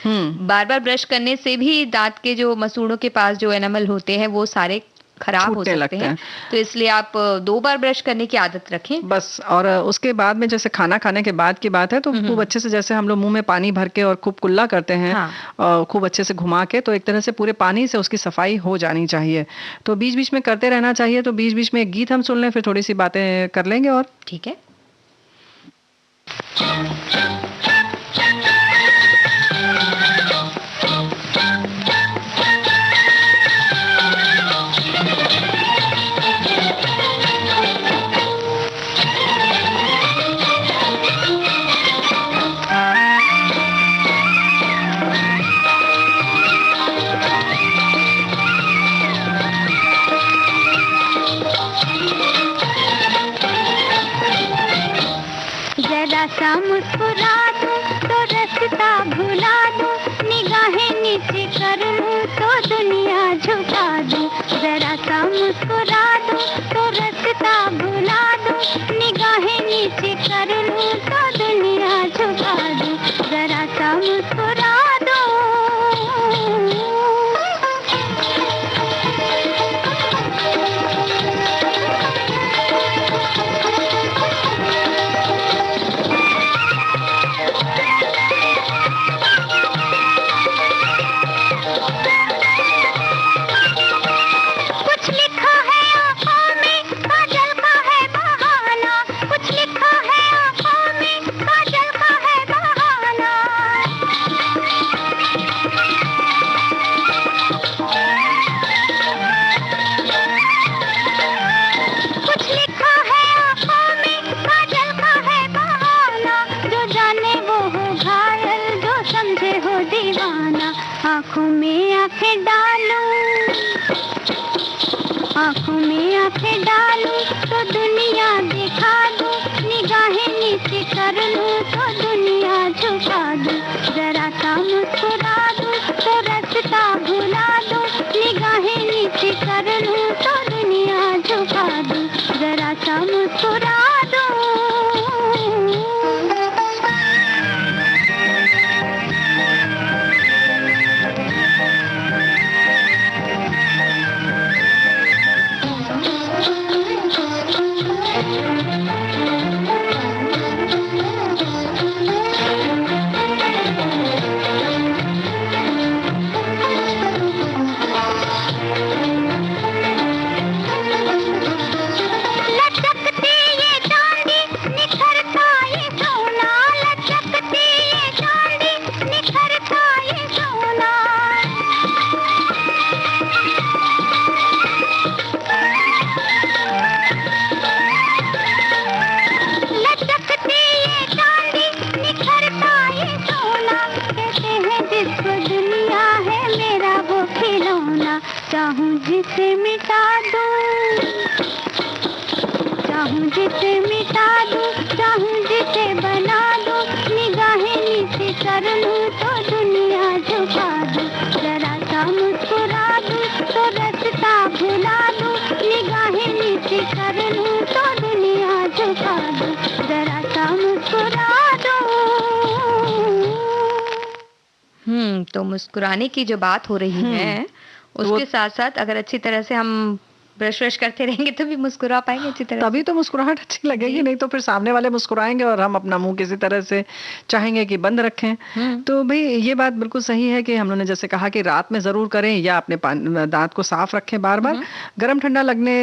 बार बार ब्रश करने से भी दांत के जो मसूड़ों के पास जो एनामल होते हैं वो सारे खराब हो सकते हैं, तो इसलिए आप 2 बार ब्रश करने की आदत रखें बस। और उसके बाद में, जैसे खाना खाने के बाद की बात है, तो खूब अच्छे से, जैसे हम लोग मुंह में पानी भर के और खूब कुल्ला करते हैं, और खूब अच्छे से घुमा के, तो एक तरह से पूरे पानी से उसकी सफाई हो जानी चाहिए। तो बीच बीच में करते रहना चाहिए। तो बीच बीच में एक गीत हम सुन लें, फिर थोड़ी सी बातें कर लेंगे। और ठीक है। जरा सा मुस्कुरा दूं तो रास्ता भुला दूं, निगाहें नीचे कर लूं तो दुनिया झुका दूं। जरा सा मुस्कुरा दूं तो रास्ता भुला दूं, निगाहें नीचे कर लूं तो दुनिया झुका दूं। जरा सा मुस्कुरा दो। कुछ लिखा है आँखों में काजल का है बहाना, कुछ लिखा है आँखों में काजल का है बहाना। कुछ लिखा है आँखों में काजल का है बहाना, जो जाने वो हो घायल, जो समझे हो दीवाना। आँखों में आँखें डालूं, आँखों में आँखें डालूं तो दुनिया दिखा दूं, निगाहें नीचे कर लूं तो दुनिया झुका दूं। जरा सा मुस्कुरा दूं तो रास्ता भुला दूं, निगाहें नीचे कर लूं तो दुनिया झुका दूं। जरा सा मुस्कुरा दूं। लटकते ये चाहूं जिसे मिटा दूं, चाहूं जिसे बना दूं, निगाहें नीचे कर लूं तो दुनिया झुका दूं, जरा सा मुस्कुरा दूं तो रास्ता भुला दूं, निगाहें नीचे कर लूं तो दुनिया झुका दूं, जरा सा मुस्कुरा दूं। तो मुस्कुराने की जो बात हो रही है, उसके साथ साथ अगर अच्छी तरह से हम ब्रश करते रहेंगे तो भी मुस्कुरा पाएंगे अच्छी तरह तभी तो मुस्कुराहट अच्छी लगेगी, नहीं तो फिर सामने वाले मुस्कुराएंगे और हम अपना मुंह किसी तरह से चाहेंगे कि बंद रखें। तो भाई ये बात बिल्कुल सही है कि हम लोगों ने जैसे कहा कि रात में जरूर करें या अपने दांत को साफ रखें बार बार। गर्म ठंडा लगने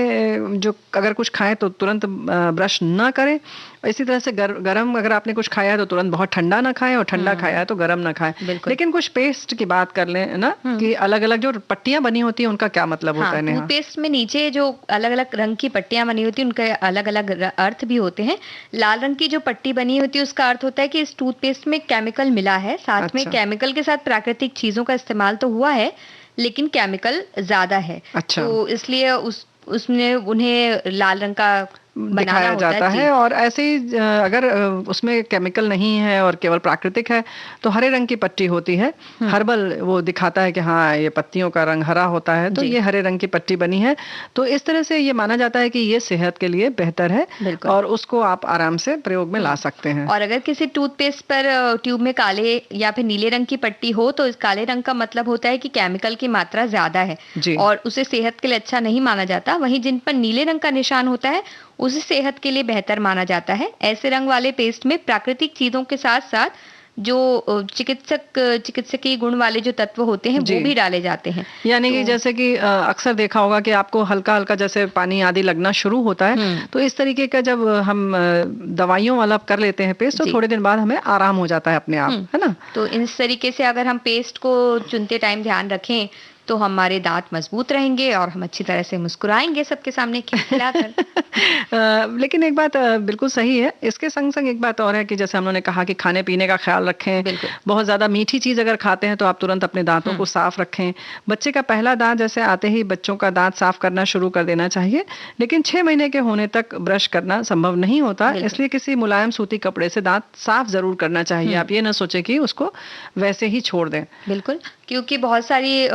जो अगर कुछ खाएं तो तुरंत ब्रश ना करें। इसी तरह से गरम अगर आपने कुछ खाया है तो तुरंत बहुत ठंडा ना खाएं और ठंडा खाया है तो गरम ना खाएं। लेकिन कुछ पेस्ट की बात कर लें ना कि अलग अलग जो पट्टियां बनी होती है उनका क्या मतलब होता है नेहा? पेस्ट में नीचे जो अलग अलग रंग की पट्टियां बनी होती है उनके अलग अलग अर्थ भी होते हैं। लाल रंग की जो पट्टी बनी होती है उसका अर्थ होता है कि इस टूथपेस्ट में केमिकल मिला है, साथ में केमिकल के साथ प्राकृतिक चीजों का इस्तेमाल तो हुआ है लेकिन केमिकल ज्यादा है। तो इसलिए उसने उन्हें लाल रंग का दिखाया जाता है। और ऐसे ही अगर उसमें केमिकल नहीं है और केवल प्राकृतिक है तो हरे रंग की पट्टी होती है। हर्बल वो दिखाता है कि हाँ ये पत्तियों का रंग हरा होता है, तो ये हरे रंग की पट्टी बनी है। तो इस तरह से ये माना जाता है कि ये सेहत के लिए बेहतर है और उसको आप आराम से प्रयोग में ला सकते हैं। और अगर किसी टूथपेस्ट पर ट्यूब में काले या फिर नीले रंग की पट्टी हो तो इस काले रंग का मतलब होता है कि केमिकल की मात्रा ज्यादा है और उसे सेहत के लिए अच्छा नहीं माना जाता। वहीं जिन पर नीले रंग का निशान होता है उसे सेहत के लिए बेहतर माना जाता है। ऐसे रंग वाले पेस्ट में प्राकृतिक चीजों के साथ साथ जो चिकित्सकीय गुण वाले जो तत्व होते हैं वो भी डाले जाते हैं। यानी कि जैसे कि अक्सर देखा होगा कि आपको हल्का हल्का जैसे पानी आदि लगना शुरू होता है तो इस तरीके का जब हम दवाइयों वाला कर लेते हैं पेस्ट तो थोड़े दिन बाद हमें आराम हो जाता है अपने आप, है ना? तो इस तरीके से अगर हम पेस्ट को चुनते टाइम ध्यान रखें तो हमारे दांत मजबूत रहेंगे और हम अच्छी तरह से मुस्कुराएंगे सबके सामने खिलखिलाकर। लेकिन एक बात बिल्कुल सही है, इसके संग संग एक बात और है कि जैसे हम लोगों ने कहा कि खाने पीने का ख्याल रखें। बहुत ज्यादा मीठी चीज अगर खाते हैं तो आप तुरंत अपने दांतों को साफ रखें। बच्चे का पहला दांत जैसे आते ही बच्चों का दांत साफ करना शुरू कर देना चाहिए, लेकिन 6 महीने के होने तक ब्रश करना संभव नहीं होता, इसलिए किसी मुलायम सूती कपड़े से दांत साफ जरूर करना चाहिए। आप ये ना सोचे कि उसको वैसे ही छोड़ दें। बिल्कुल, क्योंकि बहुत सारी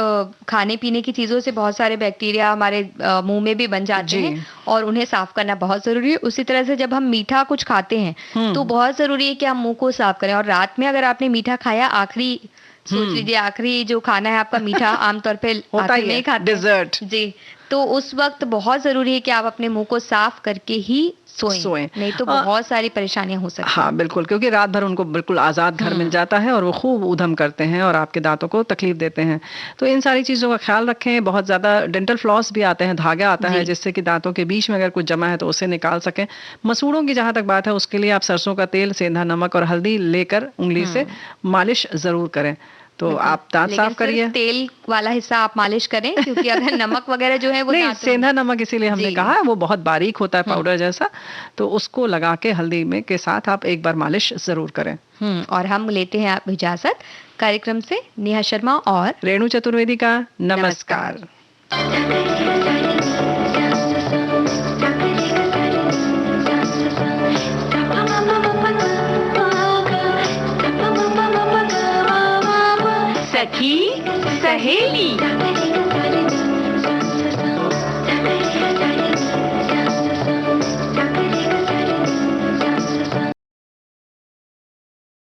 खाने पीने की चीजों से बहुत सारे बैक्टीरिया हमारे मुंह में भी बन जाते हैं और उन्हें साफ करना बहुत जरूरी है। उसी तरह से जब हम मीठा कुछ खाते हैं तो बहुत जरूरी है कि हम मुंह को साफ करें। और रात में अगर आपने मीठा खाया, आखिरी सोच लीजिए आखिरी जो खाना है आपका मीठा आमतौर पे आखिर में ही खाते हैं डिजर्ट जी, तो उस वक्त बहुत जरूरी है कि आप अपने मुंह को साफ करके ही सोएं, नहीं तो बहुत सारी परेशानियां हो सकती हैं। हाँ बिल्कुल, क्योंकि रात भर उनको बिल्कुल आजाद घर मिल जाता है और वो खूब ऊधम करते हैं और आपके दांतों को तकलीफ देते हैं। तो इन सारी चीजों का ख्याल रखें। बहुत ज्यादा डेंटल फ्लॉस भी आते हैं, धागा आता है जिससे कि दांतों के बीच में अगर कुछ जमा है तो उसे निकाल सकें। मसूड़ों की जहां तक बात है उसके लिए आप सरसों का तेल, सेंधा नमक और हल्दी लेकर उंगली से मालिश जरूर करें। तो आप दांत साफ करिए। तेल वाला हिस्सा आप मालिश करें, क्योंकि अगर नमक वगैरह जो है वो नहीं, सेंधा नमक इसीलिए हमने कहा, वो बहुत बारीक होता है पाउडर जैसा, तो उसको लगा के हल्दी में के साथ आप एक बार मालिश जरूर करें। और हम लेते हैं आप इजाजत। कार्यक्रम से नेहा शर्मा और रेणु चतुर्वेदी का नमस्कार।